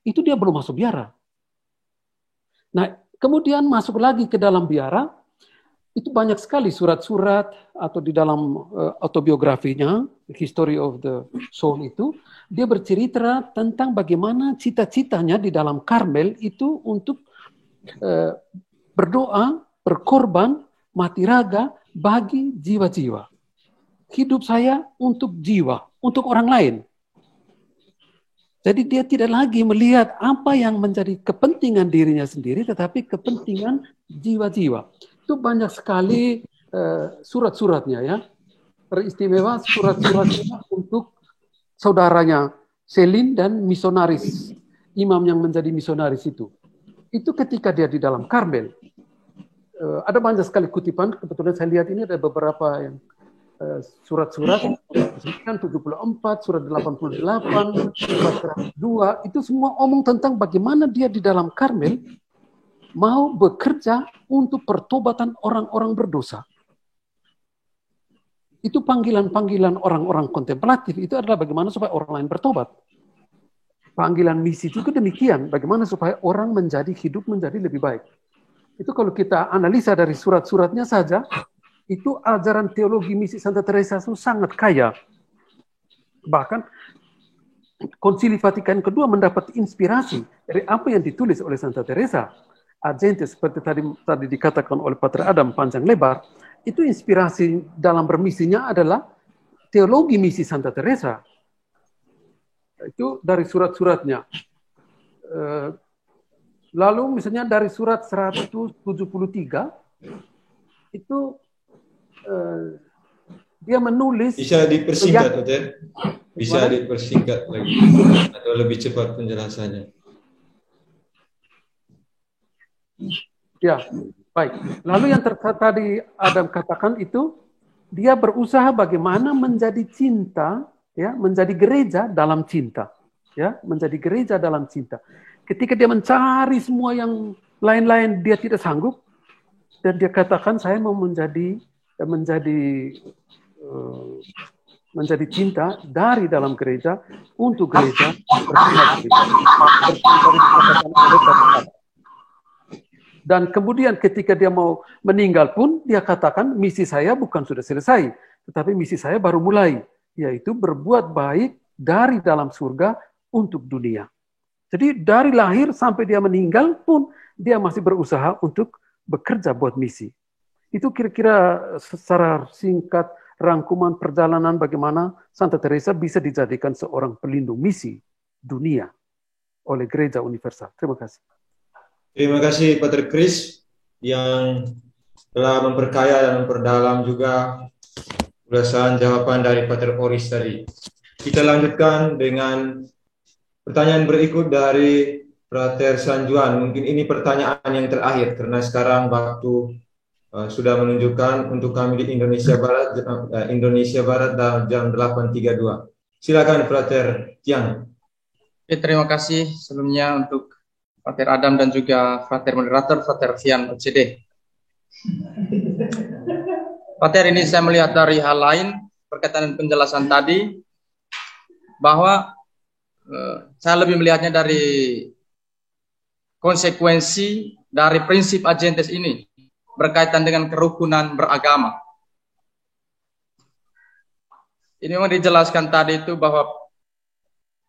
Itu dia belum masuk biara. Nah, kemudian masuk lagi ke dalam biara, itu banyak sekali surat-surat atau di dalam autobiografinya, History of the Soul itu, dia bercerita tentang bagaimana cita-citanya di dalam Karmel itu untuk berdoa, berkorban, mati raga bagi jiwa-jiwa. Hidup saya untuk jiwa, untuk orang lain. Jadi dia tidak lagi melihat apa yang menjadi kepentingan dirinya sendiri, tetapi kepentingan jiwa-jiwa. Itu banyak sekali surat-suratnya ya. Teristimewa surat-suratnya untuk saudaranya Selin dan misionaris, imam yang menjadi misionaris itu. Itu ketika dia di dalam Karmel. Ada banyak sekali kutipan, kebetulan saya lihat ini ada beberapa yang surat-surat, 74, surat 88, surat 102, itu semua omong tentang bagaimana dia di dalam Karmel mau bekerja untuk pertobatan orang-orang berdosa. Itu panggilan-panggilan orang-orang kontemplatif, itu adalah bagaimana supaya orang lain bertobat. Panggilan misi juga demikian, bagaimana supaya orang hidup menjadi lebih baik. Itu kalau kita analisa dari surat-suratnya saja, itu ajaran teologi misi Santa Teresa itu sangat kaya. Bahkan Konsili Vatikan II mendapat inspirasi dari apa yang ditulis oleh Santa Teresa. Agente seperti tadi dikatakan oleh Pater Adam panjang lebar, itu inspirasi dalam bermisinya adalah teologi misi Santa Teresa. Itu dari surat-suratnya. Lalu misalnya dari surat 173 itu dia menulis. Bisa dipersingkat, Pater? Bisa dipersingkat lagi atau lebih cepat penjelasannya. Ya, baik. Lalu yang tadi Adam katakan itu, dia berusaha bagaimana menjadi cinta, ya, menjadi gereja dalam cinta, ya, menjadi gereja dalam cinta. Ketika dia mencari semua yang lain-lain, dia tidak sanggup, dan dia katakan saya mau menjadi cinta dari dalam gereja untuk gereja bersama gereja. Dan kemudian ketika dia mau meninggal pun, dia katakan misi saya bukan sudah selesai, tetapi misi saya baru mulai, yaitu berbuat baik dari dalam surga untuk dunia. Jadi dari lahir sampai dia meninggal pun, dia masih berusaha untuk bekerja buat misi. Itu kira-kira secara singkat rangkuman perjalanan bagaimana Santa Teresa bisa dijadikan seorang pelindung misi dunia oleh Gereja Universal. Terima kasih. Terima kasih Pater Chris yang telah memperkaya dan memperdalam juga ulasan jawaban dari Pater Oris tadi. Kita lanjutkan dengan pertanyaan berikut dari Frater Sanjuan. Mungkin ini pertanyaan yang terakhir karena sekarang waktu sudah menunjukkan untuk kami di Indonesia Barat dalam jam 8.32. Silakan Frater Tian. Terima kasih sebelumnya untuk Frater Adam dan juga Frater Moderator, Frater Fian OCD. Frater, ini saya melihat dari hal lain berkaitan dengan penjelasan tadi, bahwa saya lebih melihatnya dari konsekuensi dari prinsip Agentes ini berkaitan dengan kerukunan beragama. Ini memang dijelaskan tadi itu bahwa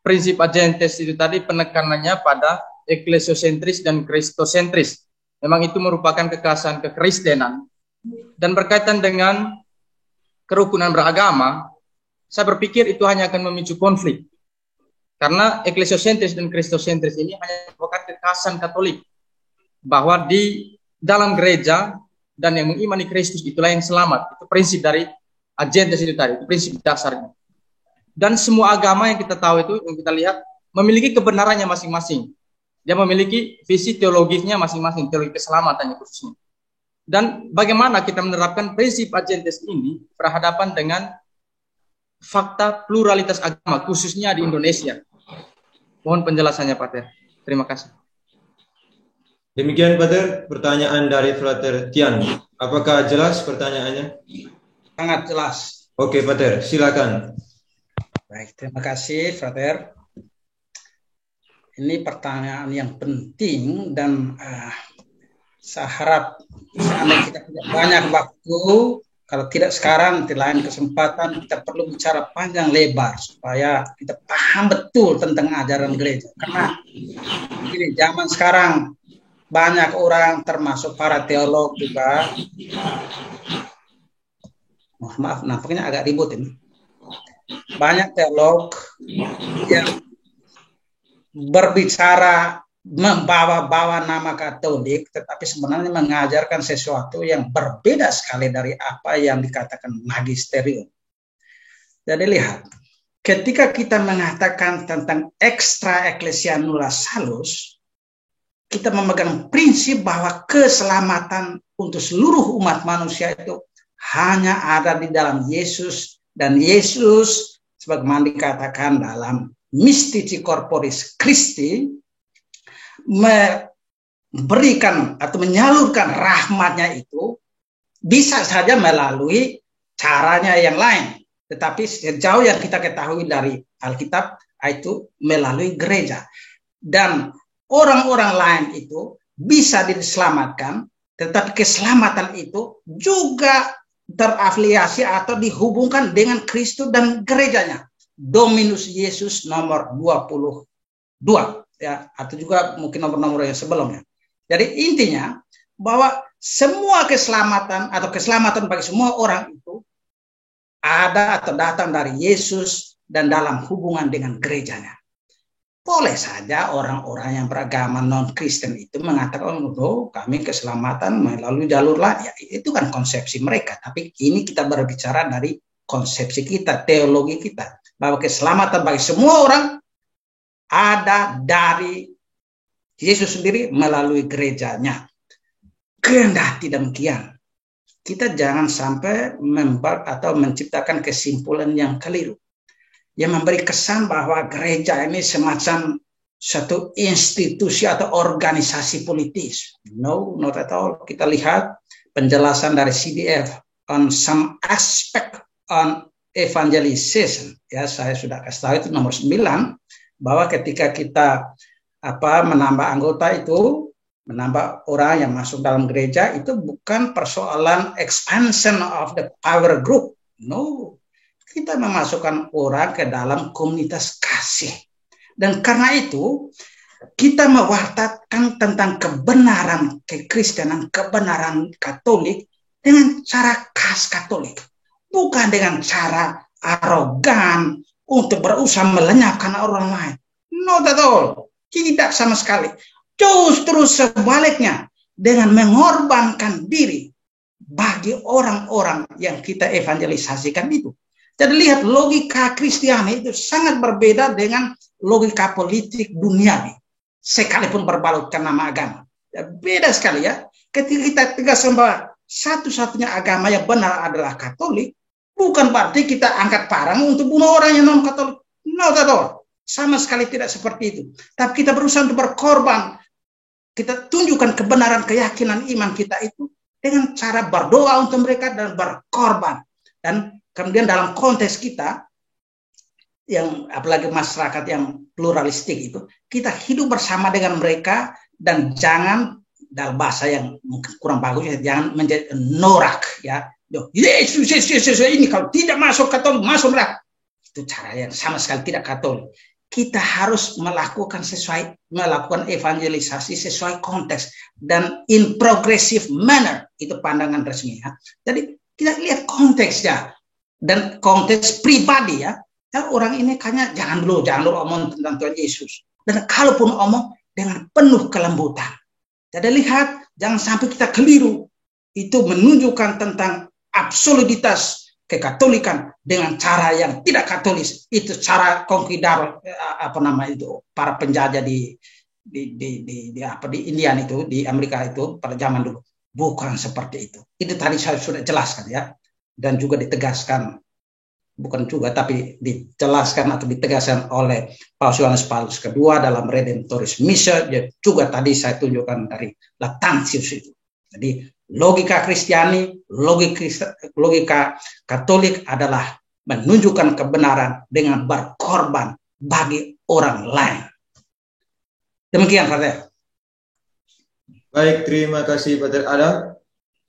prinsip Agentes itu tadi penekanannya pada eklesiosentris dan kristosentris. Memang itu merupakan kekhasan kekristenan. Dan berkaitan dengan kerukunan beragama, saya berpikir itu hanya akan memicu konflik. Karena eklesiosentris dan kristosentris ini hanya merupakan kekhasan Katolik. Bahwa di dalam gereja dan yang mengimani Kristus itulah yang selamat. Itu prinsip dari Agentes itu tadi, itu prinsip dasarnya. Dan semua agama yang kita tahu itu, yang kita lihat, memiliki kebenarannya masing-masing. Dia memiliki visi teologisnya masing-masing, teologi keselamatannya khususnya. Dan bagaimana kita menerapkan prinsip Agentes ini berhadapan dengan fakta pluralitas agama, khususnya di Indonesia. Mohon penjelasannya, Pater. Terima kasih. Demikian, Pater, pertanyaan dari Frater Tian. Apakah jelas pertanyaannya? Sangat jelas. Oke, Pater, silakan. Baik, terima kasih, Frater. Ini pertanyaan yang penting dan saya harap seandainya kita punya banyak waktu, kalau tidak sekarang, di lain kesempatan kita perlu bicara panjang lebar supaya kita paham betul tentang ajaran gereja. Karena ini zaman sekarang banyak orang termasuk para teolog juga. Maaf, nampaknya agak ribut ini. Banyak teolog yang berbicara membawa-bawa nama Katolik, tetapi sebenarnya mengajarkan sesuatu yang berbeda sekali dari apa yang dikatakan magisterium. Jadi lihat, ketika kita mengatakan tentang extra ecclesia nulla salus, kita memegang prinsip bahwa keselamatan untuk seluruh umat manusia itu hanya ada di dalam Yesus, dan Yesus sebagaimana dikatakan dalam Mystici Corporis Christi memberikan atau menyalurkan rahmatnya itu bisa saja melalui caranya yang lain, tetapi sejauh yang kita ketahui dari Alkitab itu melalui gereja, dan orang-orang lain itu bisa diselamatkan, tetapi keselamatan itu juga terafiliasi atau dihubungkan dengan Kristus dan gerejanya. Dominus Yesus nomor 22 ya, atau juga mungkin nomor-nomor yang sebelumnya. Jadi intinya bahwa semua keselamatan atau keselamatan bagi semua orang itu ada atau datang dari Yesus dan dalam hubungan dengan gerejanya. Boleh saja orang-orang yang beragama non-Kristen itu mengatakan, oh kami keselamatan melalui jalur lain. Ya, itu kan konsepsi mereka. Tapi ini kita berbicara dari konsepsi kita, teologi kita. bahwa keselamatan bagi semua orang ada dari Yesus sendiri melalui gerejanya. Kendati demikian, kita jangan sampai membuat atau menciptakan kesimpulan yang keliru yang memberi kesan bahwa gereja ini semacam satu institusi atau organisasi politis. No, not at all. Kita lihat penjelasan dari CDF on some aspect on evangelization. Ya, saya sudah kasih tahu itu nomor 9, bahwa ketika kita menambah anggota itu, menambah orang yang masuk dalam gereja, itu bukan persoalan expansion of the power group. No, kita memasukkan orang ke dalam komunitas kasih. Dan karena itu, kita mewartakan tentang kebenaran kekristenan, kebenaran Katolik dengan cara khas Katolik. Bukan dengan cara arogan untuk berusaha melenyapkan orang lain. Not at all. Tidak sama sekali. Justru sebaliknya, dengan mengorbankan diri bagi orang-orang yang kita evangelisasikan itu. Jadi lihat, logika Kristiani itu sangat berbeda dengan logika politik duniawi, sekalipun berbalutkan nama agama. Ya, beda sekali ya. Ketika kita tegaskan bahwa satu-satunya agama yang benar adalah Katolik, bukan berarti kita angkat parang untuk bunuh orang yang non-Katolik. No, sama sekali tidak seperti itu. Tapi kita berusaha untuk berkorban. Kita tunjukkan kebenaran keyakinan iman kita itu dengan cara berdoa untuk mereka dan berkorban. Dan kemudian dalam konteks kita, yang apalagi masyarakat yang pluralistik itu, kita hidup bersama dengan mereka dan jangan, dalam bahasa yang mungkin kurang bagus ya, jangan menjadi norak ya. Yesus ini kalau tidak masuk Katolik, masuk neraka. Itu cara yang sama sekali tidak Katolik. Kita harus melakukan evangelisasi sesuai konteks dan in progressive manner, itu pandangan resmi ya. Jadi kita lihat konteksnya dan konteks pribadi ya. Ya, orang ini kayaknya jangan dulu omong tentang Tuhan Yesus. Dan kalaupun omong dengan penuh kelembutan. Jadi lihat, jangan sampai kita keliru. Itu menunjukkan tentang absolutitas kekatolikan dengan cara yang tidak katolis. Itu cara konkidar para penjajah di Indian itu, di Amerika itu pada zaman dulu. Bukan seperti itu. Itu tadi saya sudah jelaskan ya. Dan juga ditegaskan, bukan juga, tapi dijelaskan atau ditegaskan oleh Paus Yohanes Paulus II dalam Redemptoris Missa, juga tadi saya tunjukkan dari Lactantius itu. Jadi logika Kristiani, logika Katolik adalah menunjukkan kebenaran dengan berkorban bagi orang lain. Demikian, Pater. Baik, terima kasih Pater Adam.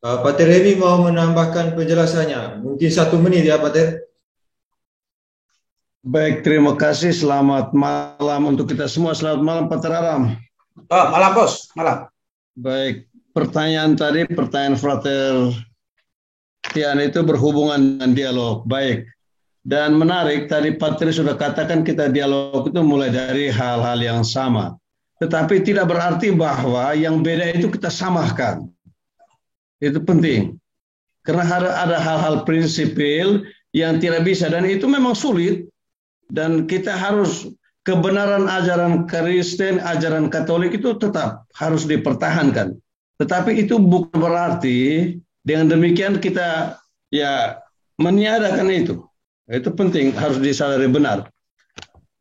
Pater Remi mau menambahkan penjelasannya. Mungkin 1 menit ya, Pater. Baik, terima kasih. Selamat malam untuk kita semua. Selamat malam, Pater Adam. Oh, malam, Bos. Malam. Baik, pertanyaan Frater Tian itu berhubungan dengan dialog. Baik. Dan menarik, tadi Pater sudah katakan kita dialog itu mulai dari hal-hal yang sama. Tetapi tidak berarti bahwa yang beda itu kita samakan. Itu penting. Karena ada hal-hal prinsipil yang tidak bisa, dan itu memang sulit. Dan kita harus, kebenaran ajaran Kristen, ajaran Katolik itu tetap harus dipertahankan. Tetapi itu bukan berarti dengan demikian kita ya meniadakan itu. Itu penting, harus disadari benar.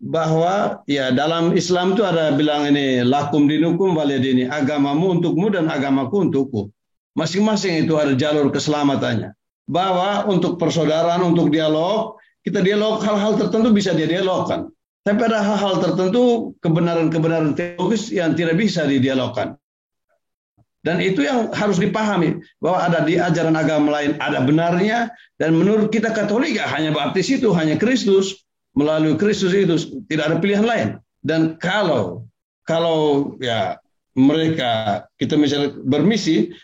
Bahwa ya dalam Islam itu ada bilang ini, lakum dinukum waliyadini, agamamu untukmu dan agamaku untukku. Masing-masing itu ada jalur keselamatannya. Bahwa untuk persaudaraan, untuk dialog, kita dialog hal-hal tertentu bisa didialogkan. Tapi ada hal-hal tertentu, kebenaran-kebenaran teologis yang tidak bisa didialogkan. Dan itu yang harus dipahami, bahwa ada di ajaran agama lain ada benarnya, dan menurut kita Katolik ya hanya baptis itu, hanya Kristus, melalui Kristus itu tidak ada pilihan lain. Dan kalau ya mereka, kita misalnya bermisi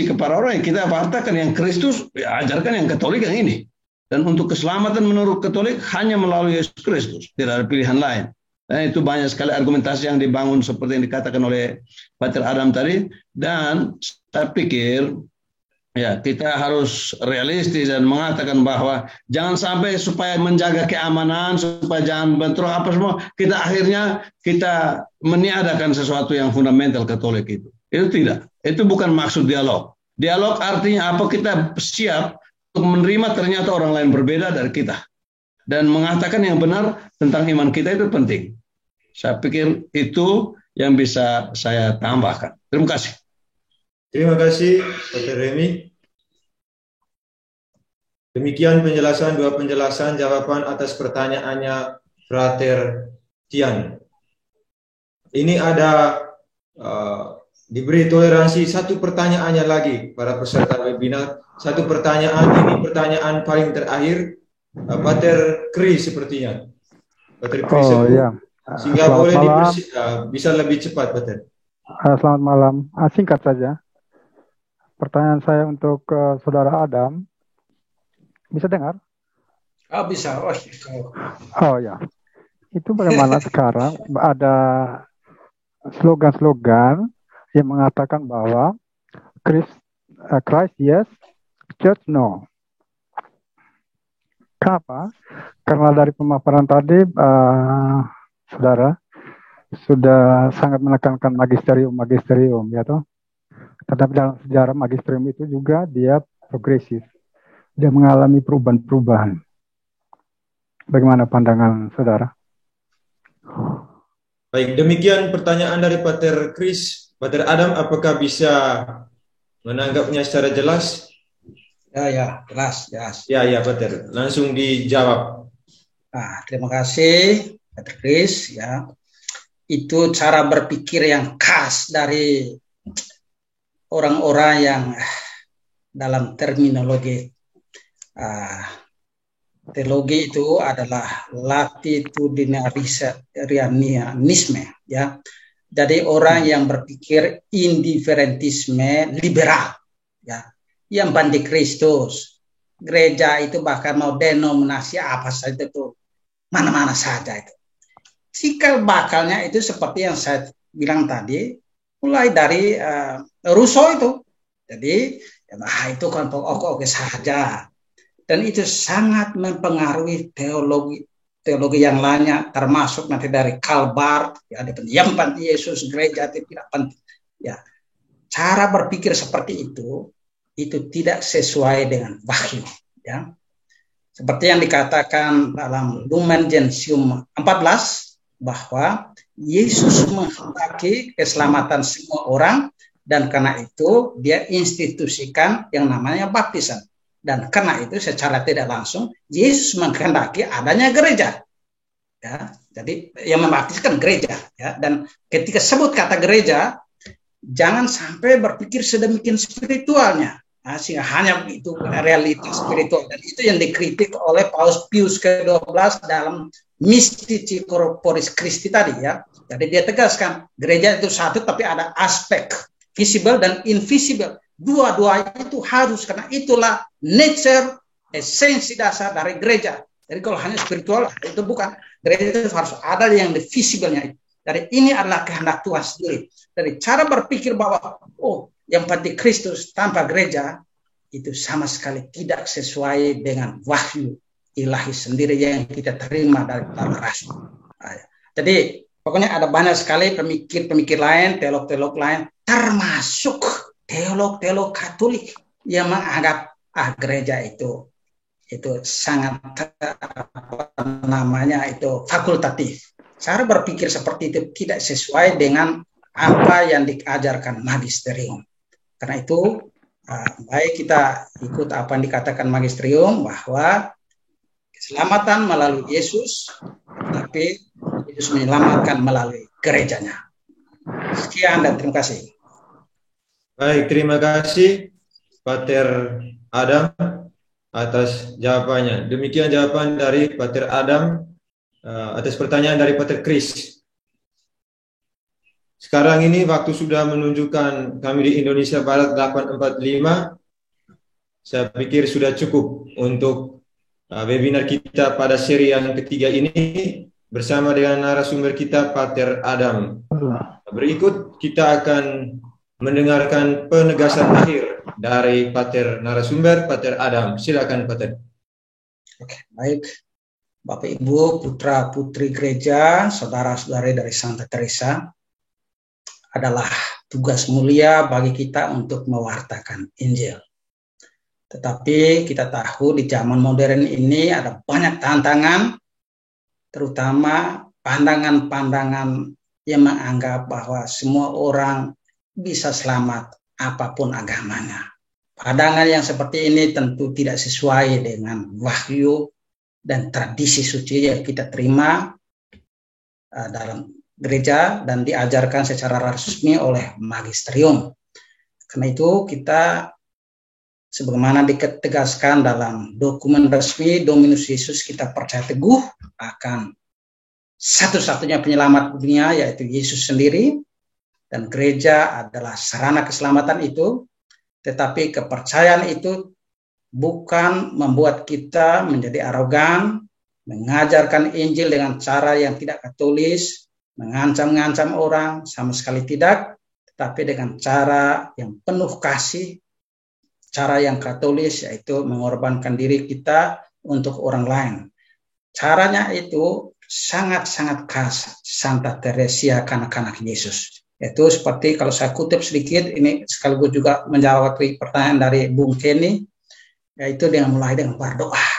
kepada orang yang kita wartakan yang Kristus, ya ajarkan yang Katolik yang ini. Dan untuk keselamatan menurut Katolik hanya melalui Yesus Kristus, tidak ada pilihan lain. Dan itu banyak sekali argumentasi yang dibangun seperti yang dikatakan oleh Pater Adam tadi. Dan saya pikir Ya, kita harus realistis dan mengatakan bahwa jangan sampai supaya menjaga keamanan, supaya jangan bentrok apa semua, kita akhirnya kita meniadakan sesuatu yang fundamental Katolik itu. Itu tidak. Itu bukan maksud dialog. Dialog artinya apa? Kita siap untuk menerima ternyata orang lain berbeda dari kita. Dan mengatakan yang benar tentang iman kita itu penting. Saya pikir itu yang bisa saya tambahkan. Terima kasih. Terima kasih, Dr. Remy. Demikian dua penjelasan jawaban atas pertanyaannya Frater Tian. Ini ada diberi toleransi satu pertanyaannya lagi para peserta webinar. Satu pertanyaan, ini pertanyaan paling terakhir, Pater Chris sepertinya. Pater Chris, ya. Sehingga boleh bisa lebih cepat, Pater. Selamat malam. Singkat saja. Pertanyaan saya untuk Saudara Adam. Bisa dengar? Oh, bisa. Oh ya. Itu bagaimana sekarang ada slogan-slogan yang mengatakan bahwa Christ yes, Church no. Kenapa? Karena dari pemaparan tadi, Saudara sudah sangat menekankan magisterium, ya toh. Tetapi dalam sejarah magisterium itu juga dia progresif. Dia mengalami perubahan-perubahan. Bagaimana pandangan Saudara? Baik, demikian pertanyaan dari Pater Chris. Pater Adam, apakah bisa menanggapnya secara jelas? Ya, jelas. Ya, Pater. Langsung dijawab. Nah, terima kasih, Pater Chris. Ya, itu cara berpikir yang khas dari orang-orang yang dalam terminologi teologi itu adalah latitudinarianisme, ya. Jadi orang yang berpikir indiferentisme liberal, ya, yang anti Kristus. Gereja itu bahkan mau denominasi apa saja itu, mana-mana saja itu. Cikal bakalnya itu seperti yang saya bilang tadi, mulai dari Rousseau itu. Jadi itu kan oke saja. Dan itu sangat mempengaruhi teologi yang lainnya, termasuk nanti dari Karl Barth, ya, yang anti Yesus, gereja itu tidak penting. Ya, cara berpikir seperti itu tidak sesuai dengan wahyu. Ya, seperti yang dikatakan dalam Lumen Gentium 14 bahwa Yesus menghendaki keselamatan semua orang, dan karena itu dia institusikan yang namanya baptisan. Dan karena itu secara tidak langsung Yesus menghendaki adanya gereja. Ya, jadi yang membaptiskan gereja. Ya, dan ketika sebut kata gereja, jangan sampai berpikir sedemikian spiritualnya. Nah, sehingga hanya itu realitas spiritual. Dan itu yang dikritik oleh Paus Pius ke-12 dalam Mystici Corporis Christi tadi, ya. Jadi dia tegaskan gereja itu satu, tapi ada aspek visible dan invisible. Dua-dua itu harus, karena itulah nature, esensi dasar dari gereja. Jadi kalau hanya spiritual itu bukan. Gereja itu harus ada yang visible-nya. Jadi ini adalah kehendak Tuhan sendiri. Dari cara berpikir bahwa yang penting Kristus tanpa gereja itu sama sekali tidak sesuai dengan wahyu ilahi sendiri yang kita terima dari para rasul. Jadi pokoknya ada banyak sekali pemikir-pemikir lain, teolog-teolog lain, termasuk teolog-teolog Katolik yang menganggap gereja itu sangat itu fakultatif. Cara berpikir seperti itu tidak sesuai dengan apa yang diajarkan magisterium. Karena itu baik kita ikut apa yang dikatakan magisterium bahwa keselamatan melalui Yesus, tapi Yesus menyelamatkan melalui gerejanya. Sekian dan terima kasih. Baik, terima kasih Pater Adam atas jawabannya. Demikian jawaban dari Pater Adam atas pertanyaan dari Pater Chris. Sekarang ini waktu sudah menunjukkan kami di Indonesia Barat 8.45. Saya pikir sudah cukup untuk webinar kita pada seri yang ketiga ini bersama dengan narasumber kita Pater Adam. Berikut kita akan mendengarkan penegasan akhir dari Pater narasumber, Pater Adam. Silakan, Pater. Oke, baik. Bapak Ibu, putra putri gereja, saudara-saudari dari Santa Teresa, adalah tugas mulia bagi kita untuk mewartakan Injil. Tetapi kita tahu di zaman modern ini ada banyak tantangan, terutama pandangan-pandangan yang menganggap bahwa semua orang bisa selamat apapun agamanya. Pandangan yang seperti ini tentu tidak sesuai dengan wahyu dan tradisi suci yang kita terima dalam gereja dan diajarkan secara resmi oleh magisterium. Karena itu kita sebagaimana ditegaskan dalam dokumen resmi Dominus Yesus, kita percaya teguh akan satu-satunya penyelamat dunia, yaitu Yesus sendiri, dan gereja adalah sarana keselamatan itu. Tetapi kepercayaan itu bukan membuat kita menjadi arogan, mengajarkan Injil dengan cara yang tidak katolis, mengancam-ngancam orang, sama sekali tidak, tetapi dengan cara yang penuh kasih, cara yang katolis, yaitu mengorbankan diri kita untuk orang lain. Caranya itu sangat-sangat khas Santa Teresia, kanak-kanak Yesus. Itu seperti kalau saya kutip sedikit, ini sekaligus juga menjawab pertanyaan dari Bung Kenny, yaitu dengan mulai dengan berdoa,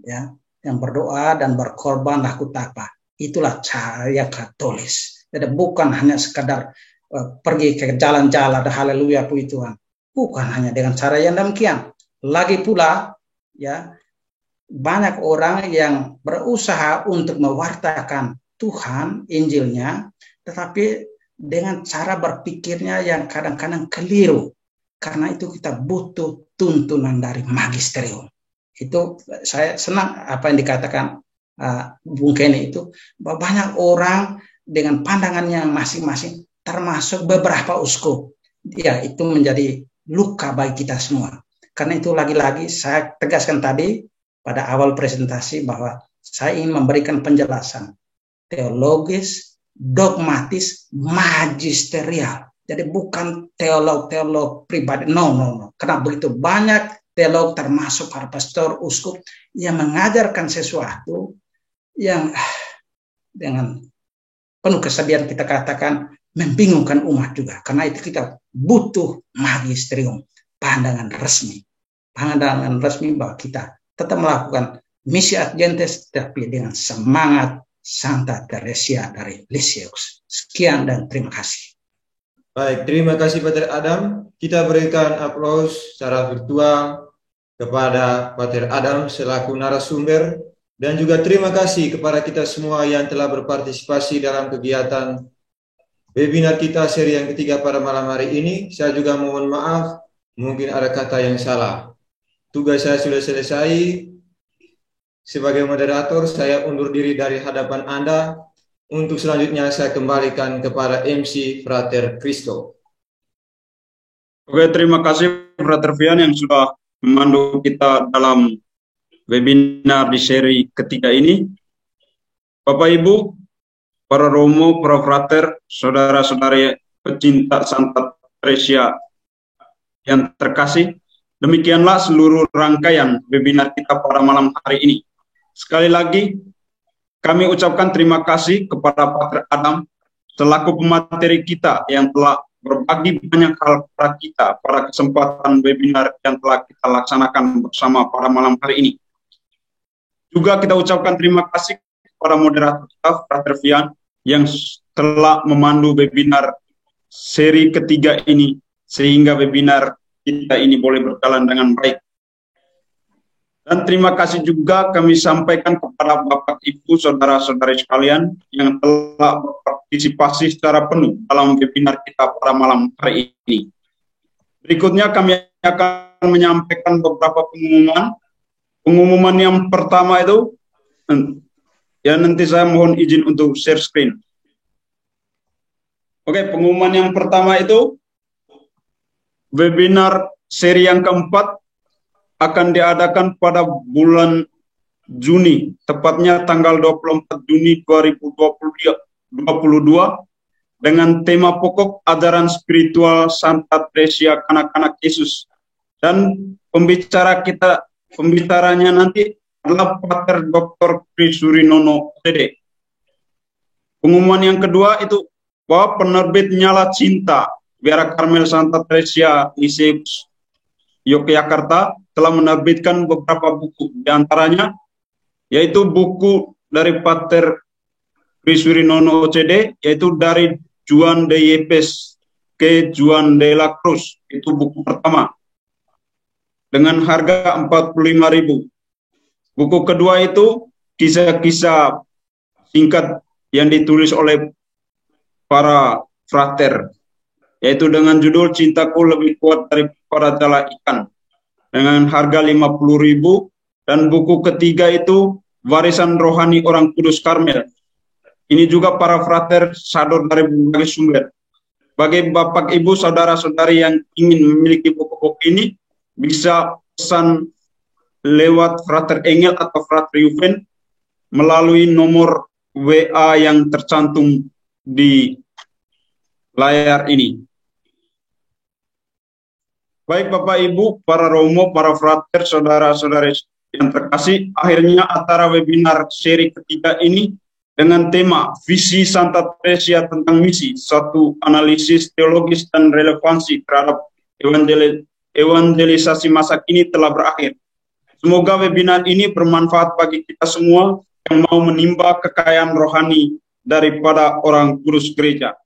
ya, yang berdoa dan berkorban laku tapa. Itulah cara yang katolis. Jadi bukan hanya sekadar pergi ke jalan-jalan, haleluya puji Tuhan. Bukan hanya dengan cara yang demikian. Lagi pula, ya, banyak orang yang berusaha untuk mewartakan Tuhan, Injilnya, tetapi dengan cara berpikirnya yang kadang-kadang keliru. Karena itu kita butuh tuntunan dari magisterium. Itu saya senang apa yang dikatakan Bung Kenny itu, bahwa banyak orang dengan pandangannya masing-masing, termasuk beberapa uskup. Ya, itu menjadi luka bagi kita semua. Karena itu lagi-lagi saya tegaskan tadi pada awal presentasi bahwa saya ingin memberikan penjelasan teologis, dogmatis, magisterial. Jadi bukan teolog-teolog pribadi. No. Karena begitu banyak teolog termasuk para pastor, uskup yang mengajarkan sesuatu yang dengan penuh kesedihan kita katakan membingungkan umat juga. Karena itu kita butuh magisterium, pandangan resmi bahwa kita tetap melakukan misi ad gentes, tapi dengan semangat Santa Teresia dari Lisieux. Sekian dan terima kasih. Baik, terima kasih Pater Adam. Kita berikan aplaus secara virtual kepada Pater Adam selaku narasumber, dan juga terima kasih kepada kita semua yang telah berpartisipasi dalam kegiatan webinar kita seri yang ketiga pada malam hari ini. Saya juga mohon maaf, mungkin ada kata yang salah. Tugas saya sudah selesai. Sebagai moderator, saya undur diri dari hadapan Anda. Untuk selanjutnya saya kembalikan kepada MC Frater Christo. Oke, terima kasih Frater Fian yang sudah memandu kita dalam webinar di seri ketiga ini. Bapak Ibu, para romo, para frater, saudara-saudari pecinta Santa Teresia yang terkasih, demikianlah seluruh rangkaian webinar kita pada malam hari ini. Sekali lagi, kami ucapkan terima kasih kepada Pater Adam selaku pemateri kita yang telah berbagi banyak hal kepada kita pada kesempatan webinar yang telah kita laksanakan bersama pada malam hari ini. Juga kita ucapkan terima kasih kepada moderator kita, Frater Fian, yang telah memandu webinar seri ketiga ini, sehingga webinar kita ini boleh berjalan dengan baik. Dan terima kasih juga kami sampaikan kepada Bapak Ibu, saudara-saudari sekalian yang telah berpartisipasi secara penuh dalam webinar kita pada malam hari ini. Berikutnya kami akan menyampaikan beberapa pengumuman. Pengumuman yang pertama itu, ya nanti saya mohon izin untuk share screen. Oke, pengumuman yang pertama itu, webinar seri yang keempat akan diadakan pada bulan Juni, tepatnya tanggal 24 Juni 2022 dengan tema pokok ajaran spiritual Santa Teresia kanak-kanak Yesus. Dan pembicaranya nanti adalah Pater Dr. Krisurinono OCD. Pengumuman yang kedua itu bahwa penerbit Nyala Cinta Biara Karmel Santa Teresia Lisius Yogyakarta telah menerbitkan beberapa buku, di antaranya yaitu buku dari Pater Krisurinono OCD, yaitu dari Juan de Yepes ke Juan de la Cruz, itu buku pertama, dengan harga 45.000. Buku kedua itu kisah-kisah singkat yang ditulis oleh para frater, yaitu dengan judul Cintaku Lebih Kuat Daripada Jala Ikan, dengan harga 50.000. Dan buku ketiga itu Warisan Rohani Orang Kudus Karmel. Ini juga para frater sador dari berbagai sumber. Bagi Bapak, Ibu, Saudara-saudari yang ingin memiliki buku-buku ini, bisa pesan lewat Frater Engel atau Frater Juven melalui nomor WA yang tercantum di layar ini. Baik Bapak, Ibu, para romo, para frater, saudara-saudari yang terkasih, akhirnya acara webinar seri ketiga ini dengan tema Visi Santa Teresia tentang Misi, satu analisis teologis dan relevansi terhadap evangelisasi masa kini telah berakhir. Semoga webinar ini bermanfaat bagi kita semua yang mau menimba kekayaan rohani daripada orang kudus gereja.